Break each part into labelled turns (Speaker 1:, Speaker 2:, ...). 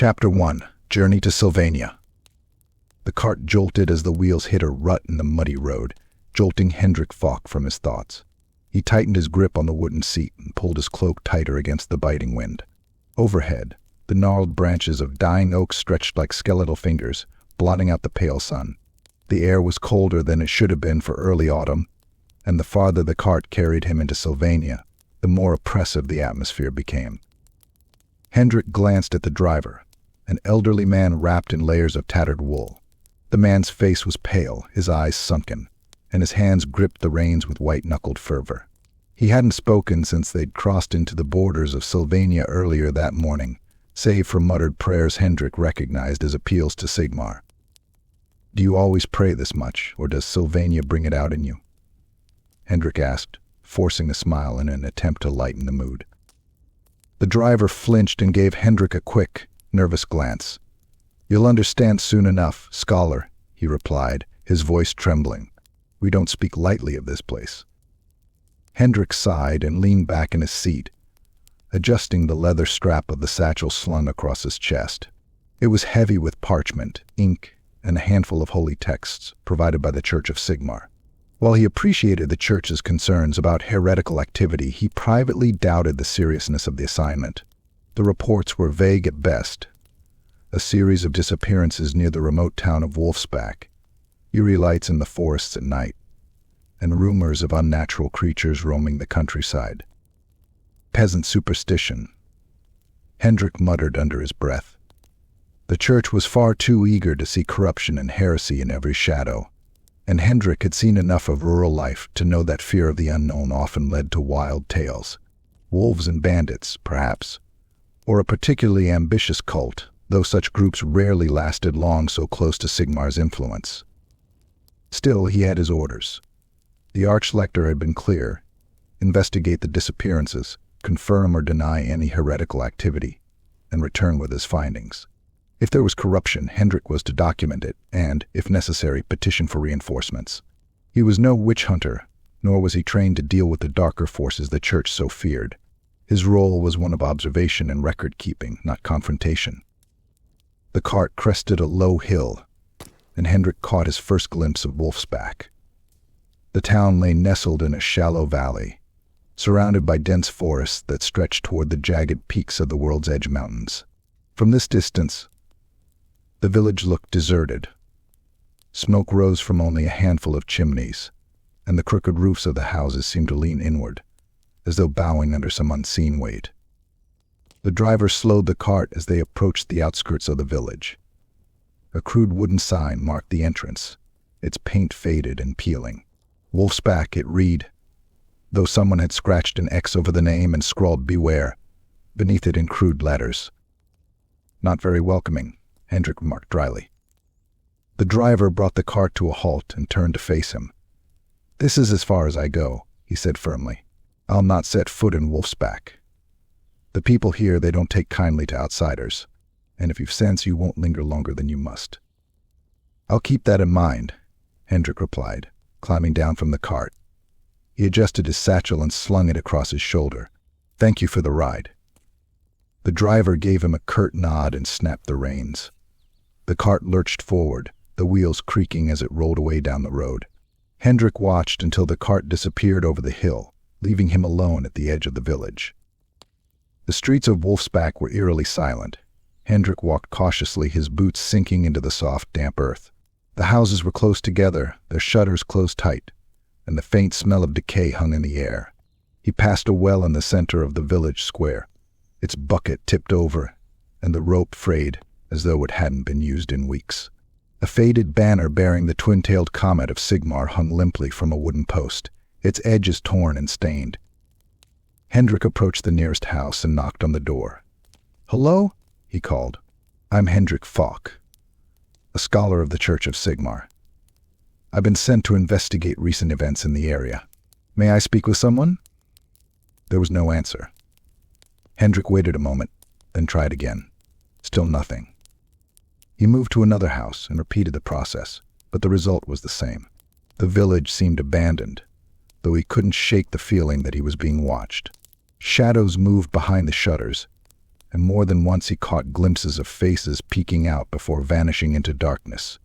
Speaker 1: Chapter 1. Journey to Sylvania. The cart jolted as the wheels hit a rut in the muddy road, jolting Hendrik Falk from his thoughts. He tightened his grip on the wooden seat and pulled his cloak tighter against the biting wind. Overhead, the gnarled branches of dying oak stretched like skeletal fingers, blotting out the pale sun. The air was colder than it should have been for early autumn, and the farther the cart carried him into Sylvania, the more oppressive the atmosphere became. Hendrik glanced at the driver, an elderly man wrapped in layers of tattered wool. The man's face was pale, his eyes sunken, and his hands gripped the reins with white-knuckled fervor. He hadn't spoken since they'd crossed into the borders of Sylvania earlier that morning, save for muttered prayers Hendrik recognized as appeals to Sigmar. "Do you always pray this much, or does Sylvania bring it out in you?" Hendrik asked, forcing a smile in an attempt to lighten the mood. The driver flinched and gave Hendrik a quick, nervous glance. "You'll understand soon enough, scholar," he replied, his voice trembling. "We don't speak lightly of this place." Hendrik sighed and leaned back in his seat, adjusting the leather strap of the satchel slung across his chest. It was heavy with parchment, ink, and a handful of holy texts provided by the Church of Sigmar. While he appreciated the Church's concerns about heretical activity, he privately doubted the seriousness of the assignment. The reports were vague at best. A series of disappearances near the remote town of Wolfsbach, eerie lights in the forests at night, and rumors of unnatural creatures roaming the countryside. Peasant superstition, Hendrik muttered under his breath. The Church was far too eager to see corruption and heresy in every shadow, and Hendrik had seen enough of rural life to know that fear of the unknown often led to wild tales. Wolves and bandits, perhaps, or a particularly ambitious cult, though such groups rarely lasted long so close to Sigmar's influence. Still, he had his orders. The Archlector had been clear: investigate the disappearances, confirm or deny any heretical activity, and return with his findings. If there was corruption, Hendrik was to document it and, if necessary, petition for reinforcements. He was no witch hunter, nor was he trained to deal with the darker forces the Church so feared. His role was one of observation and record-keeping, not confrontation. The cart crested a low hill, and Hendrik caught his first glimpse of Wolfsbach. The town lay nestled in a shallow valley, surrounded by dense forests that stretched toward the jagged peaks of the World's Edge Mountains. From this distance, the village looked deserted. Smoke rose from only a handful of chimneys, and the crooked roofs of the houses seemed to lean inward, as though bowing under some unseen weight. The driver slowed the cart as they approached the outskirts of the village. A crude wooden sign marked the entrance, its paint faded and peeling. Wolfsbach, it read, though someone had scratched an X over the name and scrawled "Beware" beneath it in crude letters. "Not very welcoming," Hendrik remarked dryly. The driver brought the cart to a halt and turned to face him. "This is as far as I go," he said firmly. "I'll not set foot in Wolfsbach. The people here, they don't take kindly to outsiders, and if you sense you won't linger longer than you must." "I'll keep that in mind," Hendrik replied, climbing down from the cart. He adjusted his satchel and slung it across his shoulder. "Thank you for the ride." The driver gave him a curt nod and snapped the reins. The cart lurched forward, the wheels creaking as it rolled away down the road. Hendrik watched until the cart disappeared over the hill, leaving him alone at the edge of the village. The streets of Wolfsbach were eerily silent. Hendrik walked cautiously, his boots sinking into the soft, damp earth. The houses were close together, their shutters closed tight, and the faint smell of decay hung in the air. He passed a well in the center of the village square, its bucket tipped over, and the rope frayed as though it hadn't been used in weeks. A faded banner bearing the twin-tailed comet of Sigmar hung limply from a wooden post, its edges torn and stained. Hendrik approached the nearest house and knocked on the door. "Hello?" he called. "I'm Hendrik Falk, a scholar of the Church of Sigmar. I've been sent to investigate recent events in the area. May I speak with someone?" There was no answer. Hendrik waited a moment, then tried again. Still nothing. He moved to another house and repeated the process, but the result was the same. The village seemed abandoned, though he couldn't shake the feeling that he was being watched. Shadows moved behind the shutters, and more than once he caught glimpses of faces peeking out before vanishing into darkness.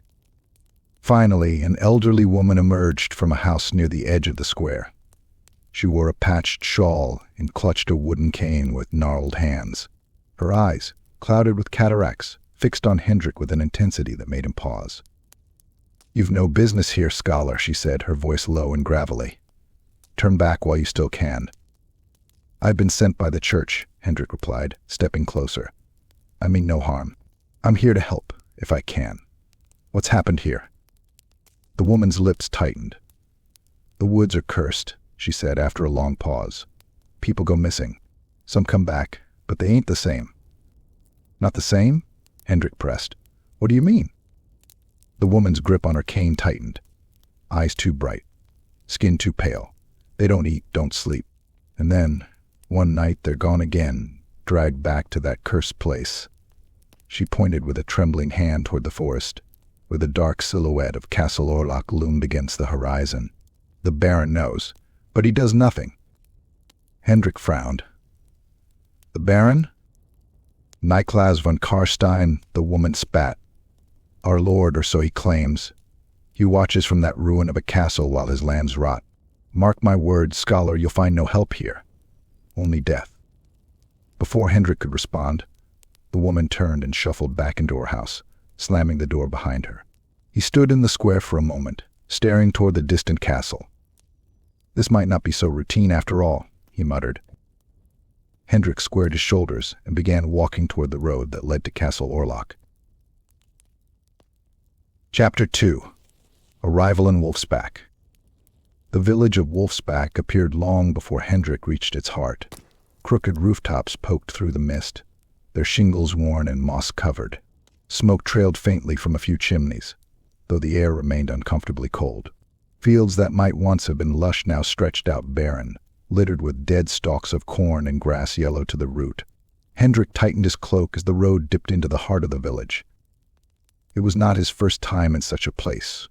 Speaker 1: Finally, an elderly woman emerged from a house near the edge of the square. She wore a patched shawl and clutched a wooden cane with gnarled hands. Her eyes, clouded with cataracts, fixed on Hendrik with an intensity that made him pause. "You've no business here, scholar," she said, her voice low and gravelly. "Turn back while you still can." "I've been sent by the church," Hendrik replied, stepping closer. "I mean no harm. I'm here to help, if I can. What's happened here?" The woman's lips tightened. "The woods are cursed," she said after a long pause. "People go missing. Some come back, but they ain't the same." "Not the same?" Hendrik pressed. "What do you mean?" The woman's grip on her cane tightened. Eyes too bright. Skin too pale. They don't eat, don't sleep. And then, one night they're gone again, dragged back to that cursed place. She pointed with a trembling hand toward the forest, where the dark silhouette of Castle Orlock loomed against the horizon. "The Baron knows, but he does nothing." Hendrik frowned. "The Baron?" "Nyklas von Carstein," the woman spat. "Our lord, or so he claims. He watches from that ruin of a castle while his lands rot. Mark my words, scholar, you'll find no help here. Only death." Before Hendrik could respond, the woman turned and shuffled back into her house, slamming the door behind her. He stood in the square for a moment, staring toward the distant castle. "This might not be so routine after all," he muttered. Hendrik squared his shoulders and began walking toward the road that led to Castle Orlock. Chapter 2. Arrival in Wolfsbach. The village of Wolfsbach appeared long before Hendrik reached its heart. Crooked rooftops poked through the mist, their shingles worn and moss-covered. Smoke trailed faintly from a few chimneys, though the air remained uncomfortably cold. Fields that might once have been lush now stretched out barren, littered with dead stalks of corn and grass yellow to the root. Hendrik tightened his cloak as the road dipped into the heart of the village. It was not his first time in such a place.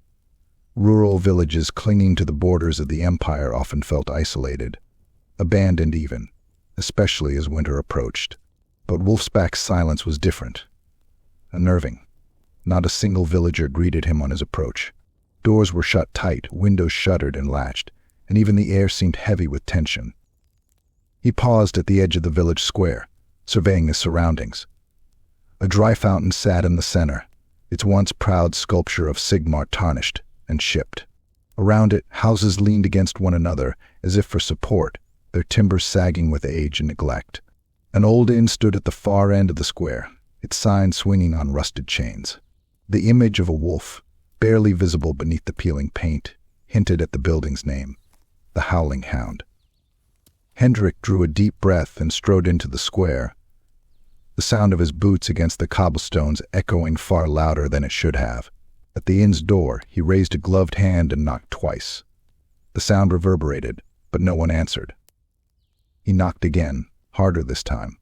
Speaker 1: Rural villages clinging to the borders of the empire often felt isolated, abandoned even, especially as winter approached. But Wolfsbach's silence was different. Unnerving. Not a single villager greeted him on his approach. Doors were shut tight, windows shuttered and latched, and even the air seemed heavy with tension. He paused at the edge of the village square, surveying his surroundings. A dry fountain sat in the center, its once proud sculpture of Sigmar tarnished and chipped. Around it, houses leaned against one another as if for support, their timbers sagging with age and neglect. An old inn stood at the far end of the square, its sign swinging on rusted chains. The image of a wolf, barely visible beneath the peeling paint, hinted at the building's name, the Howling Hound. Hendrik drew a deep breath and strode into the square, the sound of his boots against the cobblestones echoing far louder than it should have. At the inn's door, he raised a gloved hand and knocked twice. The sound reverberated, but no one answered. He knocked again, harder this time.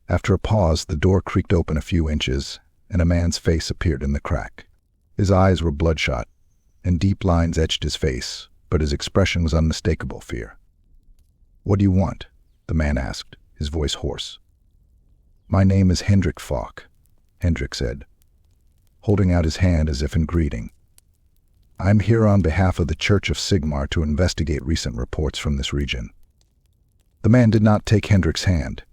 Speaker 1: After a pause, the door creaked open a few inches, and a man's face appeared in the crack. His eyes were bloodshot, and deep lines etched his face, but his expression was unmistakable fear. "What do you want?" the man asked, his voice hoarse. "My name is Hendrik Falk," Hendrik said, holding out his hand as if in greeting. "I'm here on behalf of the Church of Sigmar to investigate recent reports from this region." The man did not take Hendrik's hand.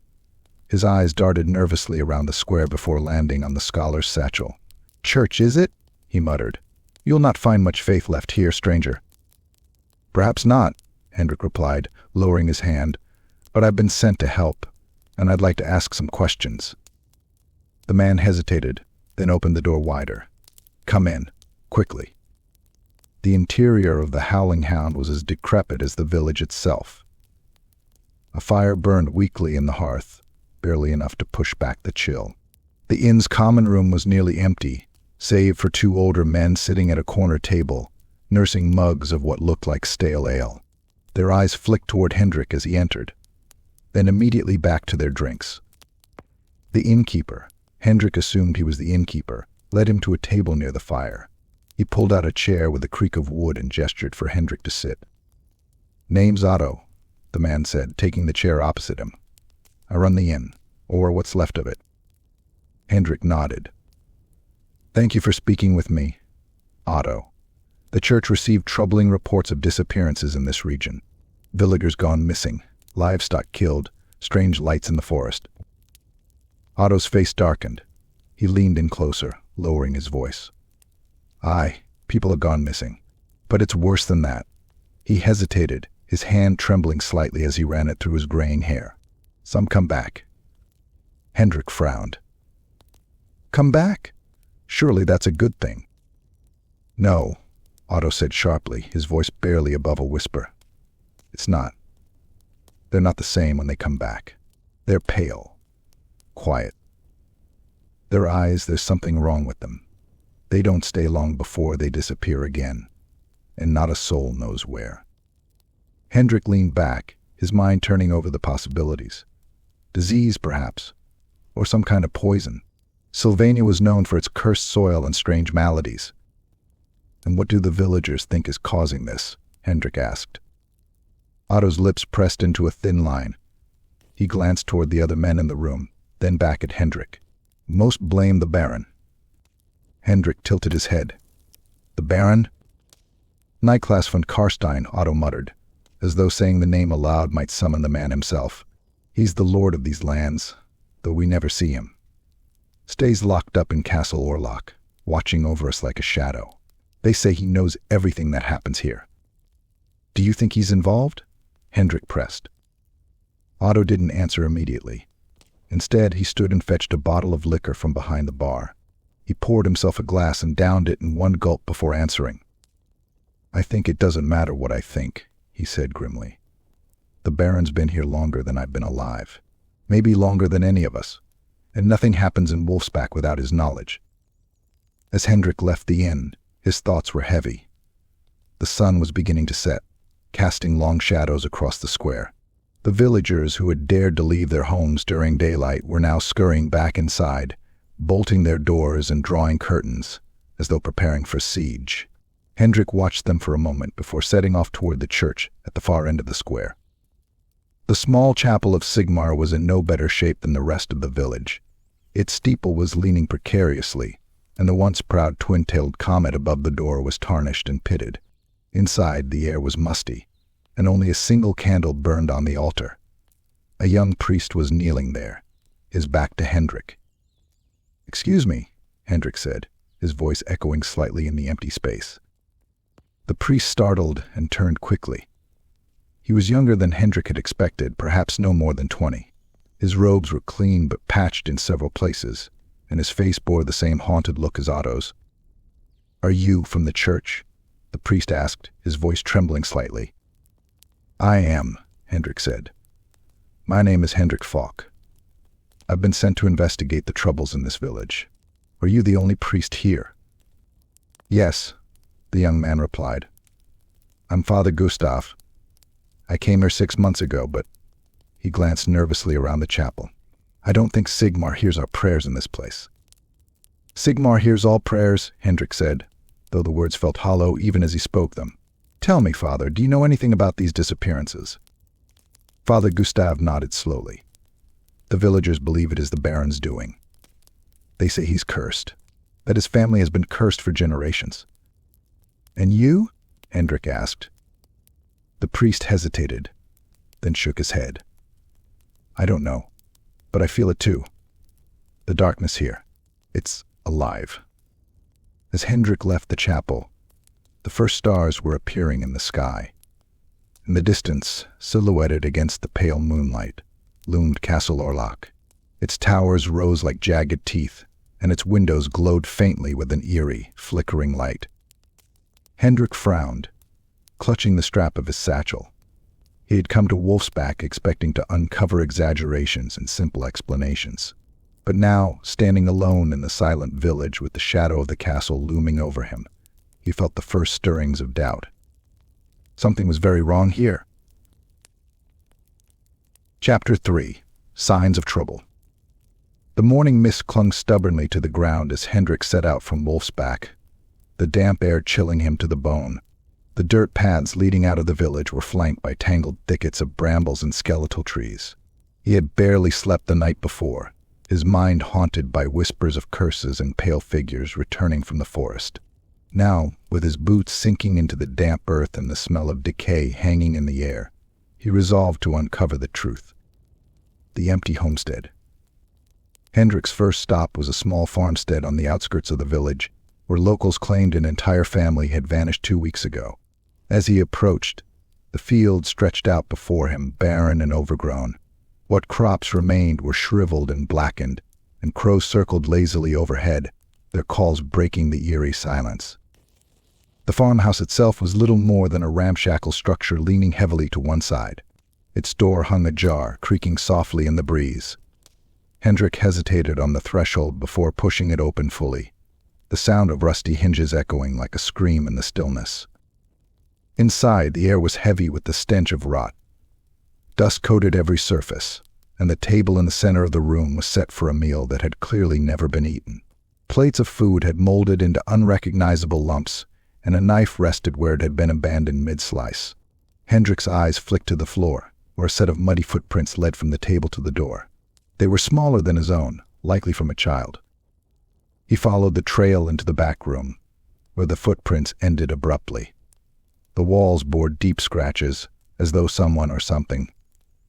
Speaker 1: His eyes darted nervously around the square before landing on the scholar's satchel. "Church, is it?" he muttered. "You'll not find much faith left here, stranger." "Perhaps not," Hendrik replied, lowering his hand, "but I've been sent to help, and I'd like to ask some questions." The man hesitated, then opened the door wider. "Come in, quickly." The interior of the Howling Hound was as decrepit as the village itself. A fire burned weakly in the hearth, barely enough to push back the chill. The inn's common room was nearly empty, save for two older men sitting at a corner table, nursing mugs of what looked like stale ale. Their eyes flicked toward Hendrik as he entered, then immediately back to their drinks. The innkeeper, Hendrik assumed he was the innkeeper, led him to a table near the fire. He pulled out a chair with a creak of wood and gestured for Hendrik to sit. "Name's Otto," the man said, taking the chair opposite him. "I run the inn. or what's left of it. Hendrik nodded. Thank you for speaking with me, Otto. The church received troubling reports of disappearances in this region. Villagers gone missing, livestock killed, strange lights in the forest. Otto's face darkened. He leaned in closer, lowering his voice. Aye, people have gone missing. But it's worse than that. He hesitated, his hand trembling slightly as he ran it through his graying hair. Some come back. Hendrik frowned. Come back? Surely that's a good thing. No, Otto said sharply, his voice barely above a whisper. It's not. They're not the same when they come back. They're pale. Quiet. Their eyes, there's something wrong with them. They don't stay long before they disappear again, and not a soul knows where. Hendrik leaned back, his mind turning over the possibilities. Disease, perhaps, or some kind of poison. Sylvania was known for its cursed soil and strange maladies. And what do the villagers think is causing this? Hendrik asked. Otto's lips pressed into a thin line. He glanced toward the other men in the room, then back at Hendrik. Most blame the Baron. Hendrik tilted his head. The Baron? Nyklas von Carstein, Otto muttered, as though saying the name aloud might summon the man himself. He's the lord of these lands, though we never see him. Stays locked up in Castle Orlock, watching over us like a shadow. They say he knows everything that happens here. Do you think he's involved? Hendrik pressed. Otto didn't answer immediately. Instead, he stood and fetched a bottle of liquor from behind the bar. He poured himself a glass and downed it in one gulp before answering. I think it doesn't matter what I think, he said grimly. The Baron's been here longer than I've been alive. Maybe longer than any of us. And nothing happens in Wolfsbach without his knowledge. As Hendrik left the inn, his thoughts were heavy. The sun was beginning to set, casting long shadows across the square. The villagers who had dared to leave their homes during daylight were now scurrying back inside, bolting their doors and drawing curtains, as though preparing for siege. Hendrik watched them for a moment before setting off toward the church at the far end of the square. The small chapel of Sigmar was in no better shape than the rest of the village. Its steeple was leaning precariously, and the once proud twin-tailed comet above the door was tarnished and pitted. Inside, the air was musty, and only a single candle burned on the altar. A young priest was kneeling there, his back to Hendrik. "Excuse me," Hendrik said, his voice echoing slightly in the empty space. The priest startled and turned quickly. He was younger than Hendrik had expected, perhaps no more than 20. His robes were clean but patched in several places, and his face bore the same haunted look as Otto's. "Are you from the church?" the priest asked, his voice trembling slightly. "I am," Hendrik said. "My name is Hendrik Falk. I've been sent to investigate the troubles in this village. Are you the only priest here?" "Yes," the young man replied. "I'm Father Gustav. I came here 6 months ago, but—" He glanced nervously around the chapel. "I don't think Sigmar hears our prayers in this place." "Sigmar hears all prayers," Hendrik said, though the words felt hollow even as he spoke them. "Tell me, Father, do you know anything about these disappearances?" Father Gustav nodded slowly. "The villagers believe it is the Baron's doing. They say he's cursed, that his family has been cursed for generations." "And you?" Hendrik asked. The priest hesitated, then shook his head. "I don't know, but I feel it too. The darkness here, it's alive." As Hendrik left the chapel, the first stars were appearing in the sky. In the distance, silhouetted against the pale moonlight, loomed Castle Orlock. Its towers rose like jagged teeth, and its windows glowed faintly with an eerie, flickering light. Hendrik frowned, clutching the strap of his satchel. He had come to Wolfsbach expecting to uncover exaggerations and simple explanations. But now, standing alone in the silent village with the shadow of the castle looming over him, he felt the first stirrings of doubt. Something was very wrong here. Chapter 3. Signs of Trouble. The morning mist clung stubbornly to the ground as Hendrik set out from Wolfsbach, the damp air chilling him to the bone. The dirt paths leading out of the village were flanked by tangled thickets of brambles and skeletal trees. He had barely slept the night before, his mind haunted by whispers of curses and pale figures returning from the forest. Now, with his boots sinking into the damp earth and the smell of decay hanging in the air, he resolved to uncover the truth. The empty homestead. Hendrik's first stop was a small farmstead on the outskirts of the village, where locals claimed an entire family had vanished 2 weeks ago. As he approached, the field stretched out before him, barren and overgrown. What crops remained were shriveled and blackened, and crows circled lazily overhead, their calls breaking the eerie silence. The farmhouse itself was little more than a ramshackle structure leaning heavily to one side. Its door hung ajar, creaking softly in the breeze. Hendrik hesitated on the threshold before pushing it open fully, the sound of rusty hinges echoing like a scream in the stillness. Inside, the air was heavy with the stench of rot. Dust coated every surface, and the table in the center of the room was set for a meal that had clearly never been eaten. Plates of food had molded into unrecognizable lumps, and a knife rested where it had been abandoned mid-slice. Hendrik's eyes flicked to the floor, where a set of muddy footprints led from the table to the door. They were smaller than his own, likely from a child. He followed the trail into the back room, where the footprints ended abruptly. The walls bore deep scratches, as though someone or something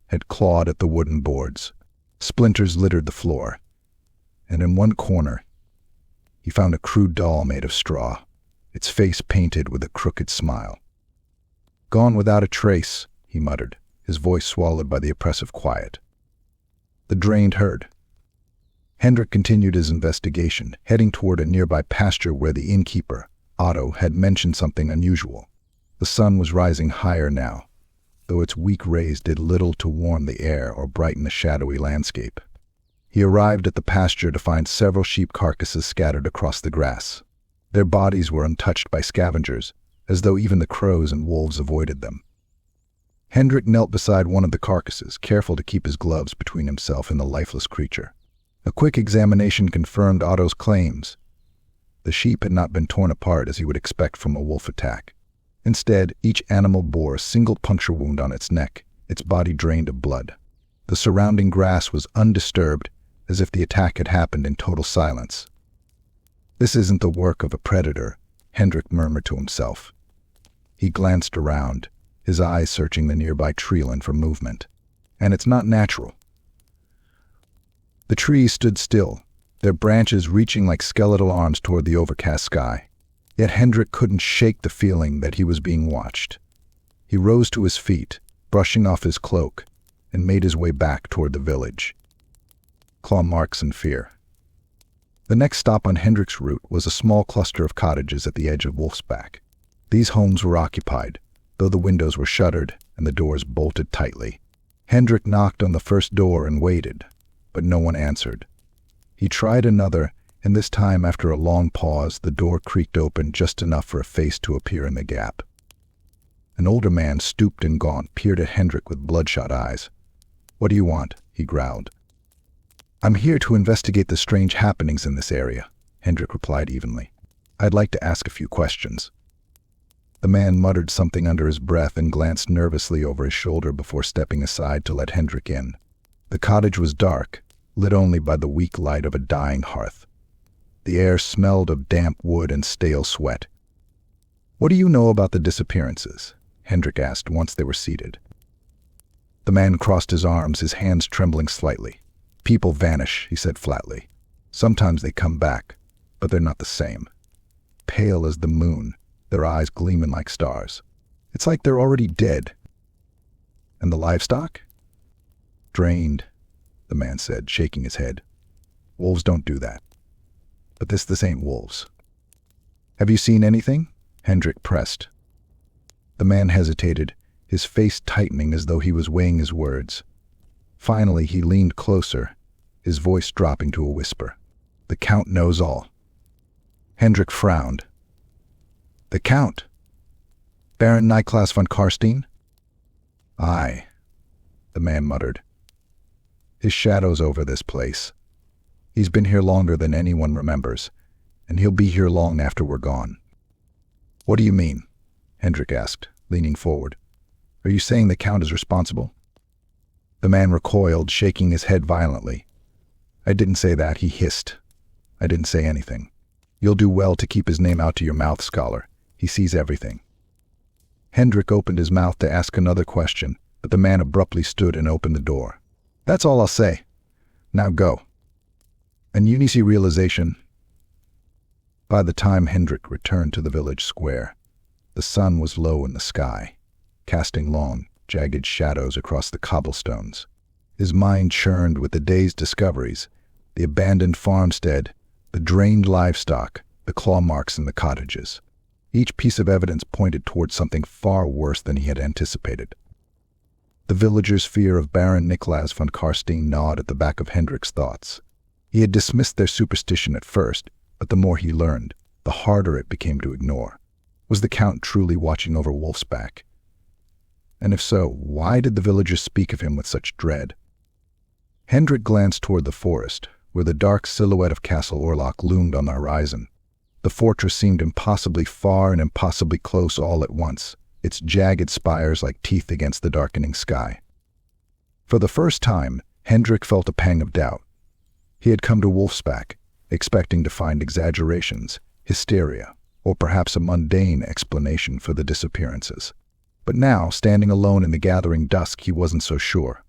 Speaker 1: had clawed at the wooden boards. Splinters littered the floor, and in one corner, he found a crude doll made of straw, its face painted with a crooked smile. "Gone without a trace," he muttered, his voice swallowed by the oppressive quiet. The drained herd. Hendrik continued his investigation, heading toward a nearby pasture where the innkeeper, Otto, had mentioned something unusual. The sun was rising higher now, though its weak rays did little to warm the air or brighten the shadowy landscape. He arrived at the pasture to find several sheep carcasses scattered across the grass. Their bodies were untouched by scavengers, as though even the crows and wolves avoided them. Hendrik knelt beside one of the carcasses, careful to keep his gloves between himself and the lifeless creature. A quick examination confirmed Otto's claims. The sheep had not been torn apart as you would expect from a wolf attack. Instead, each animal bore a single puncture wound on its neck, its body drained of blood. The surrounding grass was undisturbed, as if the attack had happened in total silence. "This isn't the work of a predator," Hendrik murmured to himself. He glanced around, his eyes searching the nearby treeline for movement. "And it's not natural." The trees stood still, their branches reaching like skeletal arms toward the overcast sky. Yet Hendrik couldn't shake the feeling that he was being watched. He rose to his feet, brushing off his cloak, and made his way back toward the village. Claw marks and fear. The next stop on Hendrik's route was a small cluster of cottages at the edge of Wolfsbach. These homes were occupied, though the windows were shuttered and the doors bolted tightly. Hendrik knocked on the first door and waited, but no one answered. He tried another, and this time, after a long pause, the door creaked open just enough for a face to appear in the gap. An older man, stooped and gaunt, peered at Hendrik with bloodshot eyes. "What do you want?" he growled. "I'm here to investigate the strange happenings in this area," Hendrik replied evenly. "I'd like to ask a few questions." The man muttered something under his breath and glanced nervously over his shoulder before stepping aside to let Hendrik in. The cottage was dark, lit only by the weak light of a dying hearth. The air smelled of damp wood and stale sweat. "What do you know about the disappearances?" Hendrik asked once they were seated. The man crossed his arms, his hands trembling slightly. "People vanish," he said flatly. "Sometimes they come back, but they're not the same. Pale as the moon, their eyes gleaming like stars. It's like they're already dead." "And the livestock?" "Drained," the man said, shaking his head. "Wolves don't do that. But this ain't wolves." "Have you seen anything?" Hendrik pressed. The man hesitated, his face tightening as though he was weighing his words. Finally, he leaned closer, his voice dropping to a whisper. "The Count knows all." Hendrik frowned. "The Count? Baron Nyklas von Carstein?" "Aye," the man muttered. "His shadow's over this place. He's been here longer than anyone remembers, and he'll be here long after we're gone." "What do you mean?" Hendrik asked, leaning forward. "Are you saying the Count is responsible?" The man recoiled, shaking his head violently. "I didn't say that," he hissed. "I didn't say anything. You'll do well to keep his name out of your mouth, scholar. He sees everything." Hendrik opened his mouth to ask another question, but the man abruptly stood and opened the door. "That's all I'll say. Now go." An uneasy realization. By the time Hendrik returned to the village square, the sun was low in the sky, casting long, jagged shadows across the cobblestones. His mind churned with the day's discoveries, the abandoned farmstead, the drained livestock, the claw marks in the cottages. Each piece of evidence pointed towards something far worse than he had anticipated. The villagers' fear of Baron Nyklas von Carstein gnawed at the back of Hendrik's thoughts. He had dismissed their superstition at first, but the more he learned, the harder it became to ignore. Was the Count truly watching over Wolfsbach? And if so, why did the villagers speak of him with such dread? Hendrik glanced toward the forest, where the dark silhouette of Castle Orlock loomed on the horizon. The fortress seemed impossibly far and impossibly close all at once, its jagged spires like teeth against the darkening sky. For the first time, Hendrik felt a pang of doubt. He had come to Wolfsbach, expecting to find exaggerations, hysteria, or perhaps a mundane explanation for the disappearances. But now, standing alone in the gathering dusk, he wasn't so sure.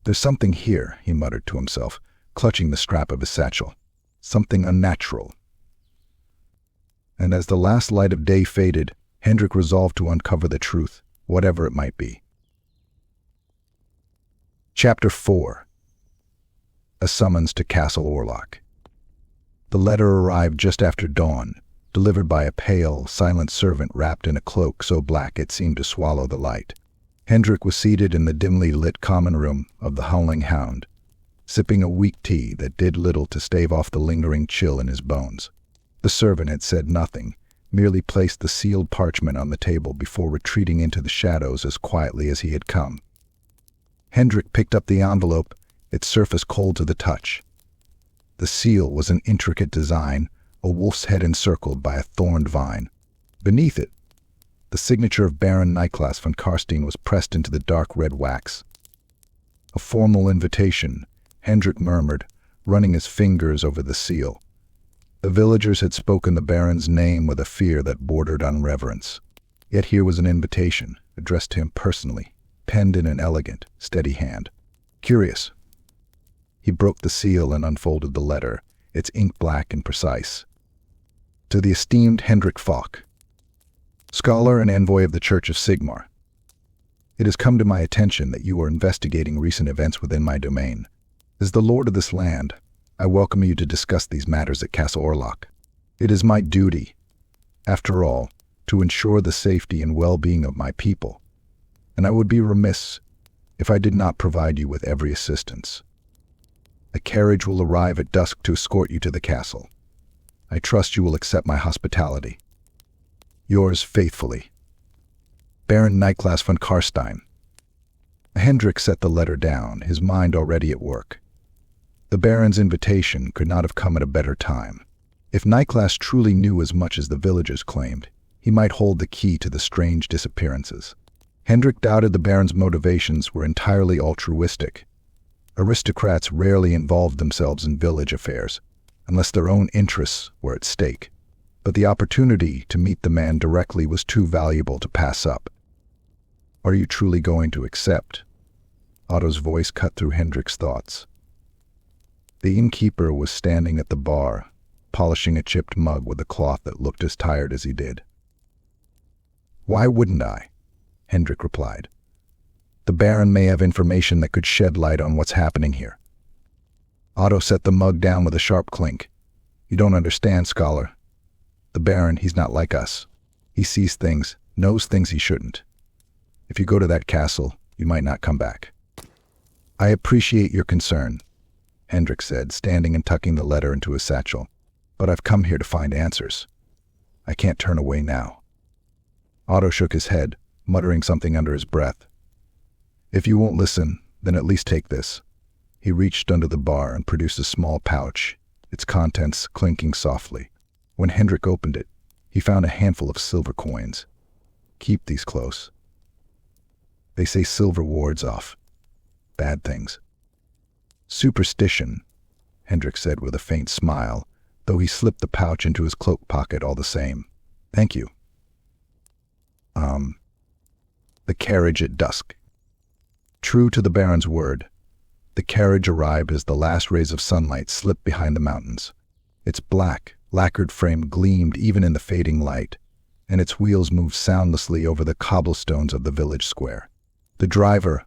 Speaker 1: "There's something here," he muttered to himself, clutching the strap of his satchel. "Something unnatural." And as the last light of day faded, Hendrik resolved to uncover the truth, whatever it might be. Chapter 4. A Summons to Castle Orlock. The letter arrived just after dawn, delivered by a pale, silent servant wrapped in a cloak so black it seemed to swallow the light. Hendrik was seated in the dimly lit common room of the Howling Hound, sipping a weak tea that did little to stave off the lingering chill in his bones. The servant had said nothing, merely placed the sealed parchment on the table before retreating into the shadows as quietly as he had come. Hendrik picked up the envelope, its surface cold to the touch. The seal was an intricate design, a wolf's head encircled by a thorned vine. Beneath it, the signature of Baron Nyklas von Carstein was pressed into the dark red wax. "A formal invitation," Hendrik murmured, running his fingers over the seal. The villagers had spoken the Baron's name with a fear that bordered on reverence. Yet here was an invitation, addressed to him personally, penned in an elegant, steady hand. Curious. He broke the seal and unfolded the letter, its ink black and precise. "To the esteemed Hendrik Falk, scholar and envoy of the Church of Sigmar. It has come to my attention that you are investigating recent events within my domain. As the lord of this land, I welcome you to discuss these matters at Castle Orlock. It is my duty, after all, to ensure the safety and well-being of my people, and I would be remiss if I did not provide you with every assistance. A carriage will arrive at dusk to escort you to the castle. I trust you will accept my hospitality. Yours faithfully, Baron Nyklas von Carstein." Hendrik set the letter down, his mind already at work. The Baron's invitation could not have come at a better time. If Nyklas truly knew as much as the villagers claimed, he might hold the key to the strange disappearances. Hendrik doubted the Baron's motivations were entirely altruistic. Aristocrats rarely involved themselves in village affairs, unless their own interests were at stake. But the opportunity to meet the man directly was too valuable to pass up. "Are you truly going to accept?" Otto's voice cut through Hendrik's thoughts. The innkeeper was standing at the bar, polishing a chipped mug with a cloth that looked as tired as he did. "Why wouldn't I?" Hendrik replied. "The Baron may have information that could shed light on what's happening here." Otto set the mug down with a sharp clink. "You don't understand, scholar. The Baron, he's not like us. He sees things, knows things he shouldn't. If you go to that castle, you might not come back." "I appreciate your concern," Hendrik said, standing and tucking the letter into his satchel. "But I've come here to find answers. I can't turn away now." Otto shook his head, muttering something under his breath. "If you won't listen, then at least take this." He reached under the bar and produced a small pouch, its contents clinking softly. When Hendrik opened it, he found a handful of silver coins. "Keep these close. They say silver wards off bad things. Superstition, Hendrik said with a faint smile, though he slipped the pouch into his cloak pocket all the same. Thank you. The carriage at dusk. True to the Baron's word, the carriage arrived as the last rays of sunlight slipped behind the mountains. Its black, lacquered frame gleamed even in the fading light, and its wheels moved soundlessly over the cobblestones of the village square. The driver,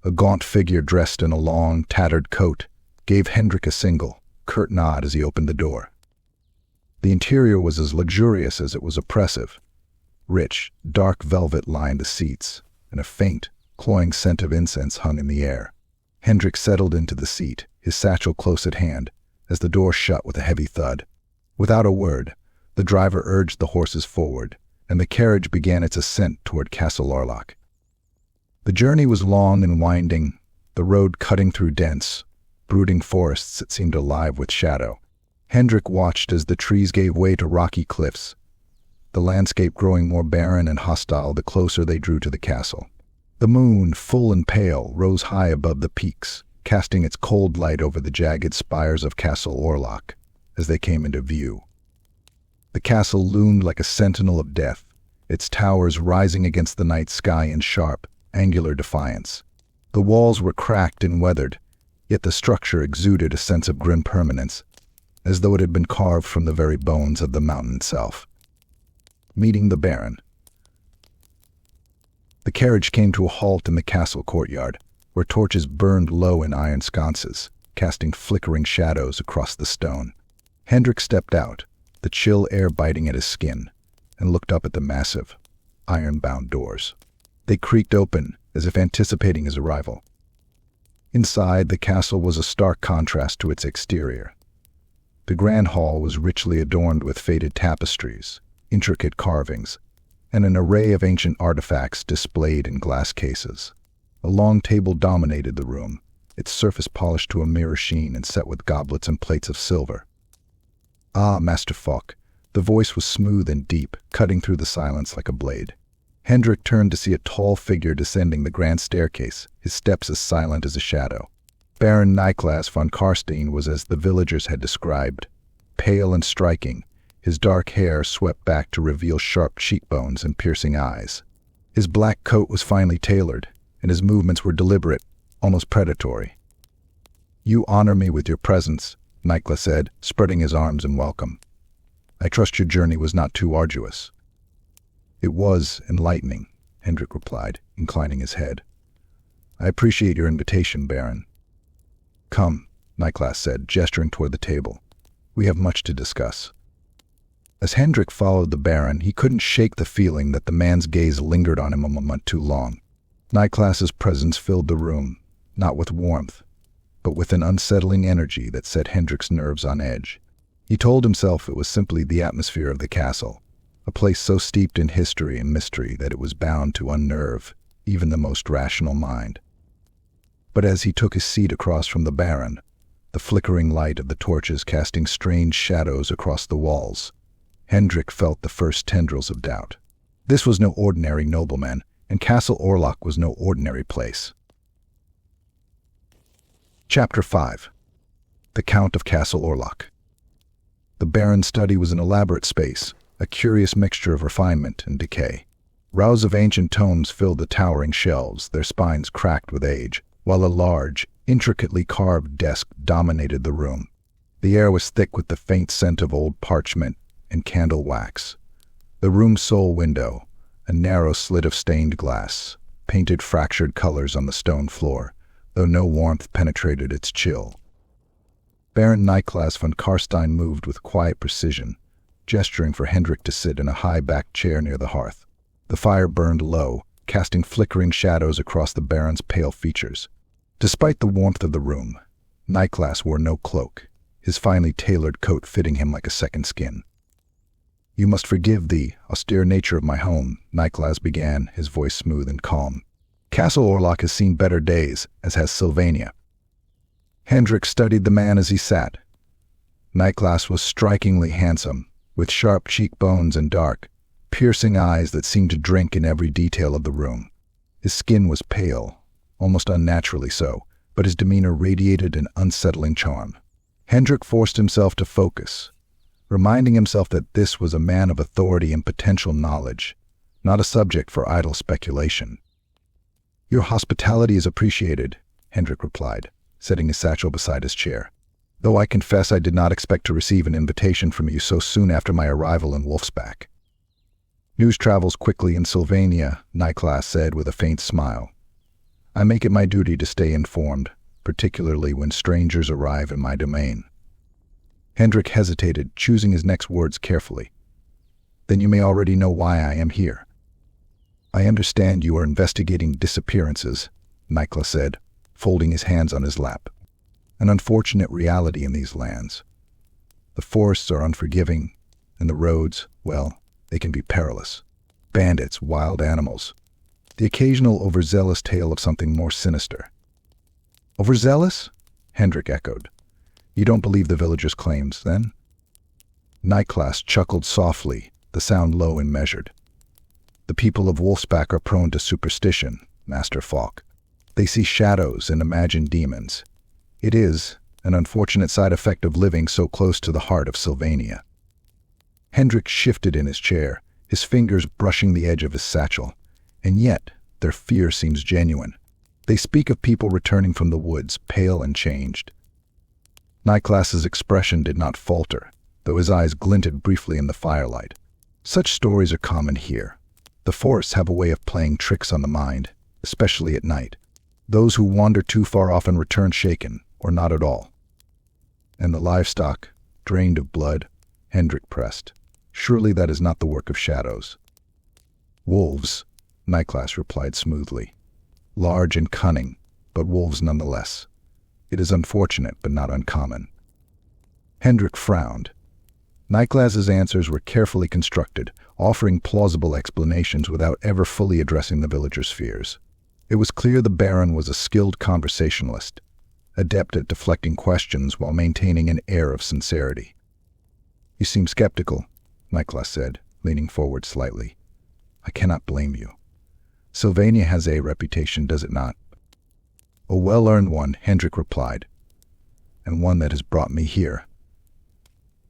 Speaker 1: a gaunt figure dressed in a long, tattered coat, gave Hendrik a single, curt nod as he opened the door. The interior was as luxurious as it was oppressive. Rich, dark velvet lined the seats, and a faint, cloying scent of incense hung in the air. Hendrik settled into the seat, his satchel close at hand, as the door shut with a heavy thud. Without a word, the driver urged the horses forward, and the carriage began its ascent toward Castle Orlock. The journey was long and winding, the road cutting through dense, brooding forests that seemed alive with shadow. Hendrik watched as the trees gave way to rocky cliffs, the landscape growing more barren and hostile the closer they drew to the castle. The moon, full and pale, rose high above the peaks, casting its cold light over the jagged spires of Castle Orlock as they came into view. The castle loomed like a sentinel of death, its towers rising against the night sky in sharp, angular defiance. The walls were cracked and weathered, yet the structure exuded a sense of grim permanence, as though it had been carved from the very bones of the mountain itself. Meeting the Baron. The carriage came to a halt in the castle courtyard, where torches burned low in iron sconces, casting flickering shadows across the stone. Hendrik stepped out, the chill air biting at his skin, and looked up at the massive, iron-bound doors. They creaked open, as if anticipating his arrival. Inside, the castle was a stark contrast to its exterior. The grand hall was richly adorned with faded tapestries, intricate carvings, and an array of ancient artifacts displayed in glass cases. A long table dominated the room, its surface polished to a mirror sheen and set with goblets and plates of silver. "Ah, Master Falk." The voice was smooth and deep, cutting through the silence like a blade. Hendrik turned to see a tall figure descending the grand staircase, his steps as silent as a shadow. Baron Nyklas von Carstein was as the villagers had described, pale and striking, his dark hair swept back to reveal sharp cheekbones and piercing eyes. His black coat was finely tailored, and his movements were deliberate, almost predatory. "You honor me with your presence," Nyklas said, spreading his arms in welcome. "I trust your journey was not too arduous." "It was enlightening," Hendrik replied, inclining his head. "I appreciate your invitation, Baron." "Come," Nyklas said, gesturing toward the table. "We have much to discuss." As Hendrik followed the Baron, he couldn't shake the feeling that the man's gaze lingered on him a moment too long. Nyklas's presence filled the room, not with warmth, but with an unsettling energy that set Hendrik's nerves on edge. He told himself it was simply the atmosphere of the castle, a place so steeped in history and mystery that it was bound to unnerve even the most rational mind. But as he took his seat across from the Baron, the flickering light of the torches casting strange shadows across the walls, Hendrik felt the first tendrils of doubt. This was no ordinary nobleman, and Castle Orlock was no ordinary place. Chapter 5. The Count of Castle Orlock. The Baron's study was an elaborate space, a curious mixture of refinement and decay. Rows of ancient tomes filled the towering shelves, their spines cracked with age, while a large, intricately carved desk dominated the room. The air was thick with the faint scent of old parchment and candle wax. The room's sole window, a narrow slit of stained glass, painted fractured colors on the stone floor, though no warmth penetrated its chill. Baron Nyklas von Carstein moved with quiet precision, gesturing for Hendrik to sit in a high-backed chair near the hearth. The fire burned low, casting flickering shadows across the Baron's pale features. Despite the warmth of the room, Nyklas wore no cloak, his finely tailored coat fitting him like a second skin. "You must forgive the austere nature of my home," Nyklas began, his voice smooth and calm. "Castle Orlock has seen better days, as has Sylvania." Hendrik studied the man as he sat. Nyklas was strikingly handsome, with sharp cheekbones and dark, piercing eyes that seemed to drink in every detail of the room. His skin was pale, almost unnaturally so, but his demeanor radiated an unsettling charm. Hendrik forced himself to focus, reminding himself that this was a man of authority and potential knowledge, not a subject for idle speculation. "Your hospitality is appreciated," Hendrik replied, setting his satchel beside his chair. "Though I confess I did not expect to receive an invitation from you so soon after my arrival in Wolfsbach." "News travels quickly in Sylvania," Nyklas said with a faint smile. "I make it my duty to stay informed, particularly when strangers arrive in my domain." Hendrik hesitated, choosing his next words carefully. "Then you may already know why I am here." "I understand you are investigating disappearances," Nyklas said, folding his hands on his lap. "An unfortunate reality in these lands. The forests are unforgiving, and the roads, well, they can be perilous. Bandits, wild animals. The occasional overzealous tale of something more sinister." "Overzealous?" Hendrik echoed. "You don't believe the villagers' claims, then?" Nyklas chuckled softly, the sound low and measured. "The people of Wolfsbach are prone to superstition, Master Falk. They see shadows and imagine demons. It is an unfortunate side effect of living so close to the heart of Sylvania." Hendrik shifted in his chair, his fingers brushing the edge of his satchel. "And yet, their fear seems genuine. They speak of people returning from the woods, pale and changed." Nyklas's expression did not falter, though his eyes glinted briefly in the firelight. "Such stories are common here. The forests have a way of playing tricks on the mind, especially at night. Those who wander too far often return shaken, or not at all." "And the livestock, drained of blood," Hendrik pressed. "Surely that is not the work of shadows." "Wolves," Nyklas replied smoothly. "Large and cunning, but wolves nonetheless. It is unfortunate, but not uncommon." Hendrik frowned. Nyklas's answers were carefully constructed, offering plausible explanations without ever fully addressing the villagers' fears. It was clear the Baron was a skilled conversationalist, adept at deflecting questions while maintaining an air of sincerity. "You seem skeptical," Nyklas said, leaning forward slightly. "I cannot blame you. Sylvania has a reputation, does it not?" "A well-earned one," Hendrik replied, "and one that has brought me here.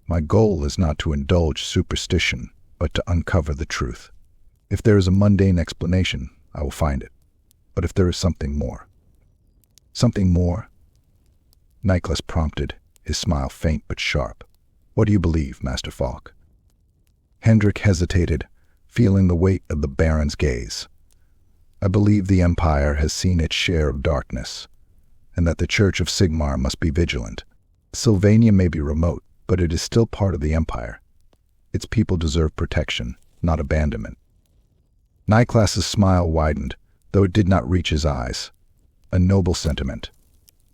Speaker 1: My goal is not to indulge superstition, but to uncover the truth. If there is a mundane explanation, I will find it. But if there is something more—" "Something more?" Nyklas prompted, his smile faint but sharp. "What do you believe, Master Falk?" Hendrik hesitated, feeling the weight of the Baron's gaze. "I believe the Empire has seen its share of darkness, and that the Church of Sigmar must be vigilant. Sylvania may be remote, but it is still part of the Empire. Its people deserve protection, not abandonment." Nyklas's smile widened, though it did not reach his eyes. "A noble sentiment.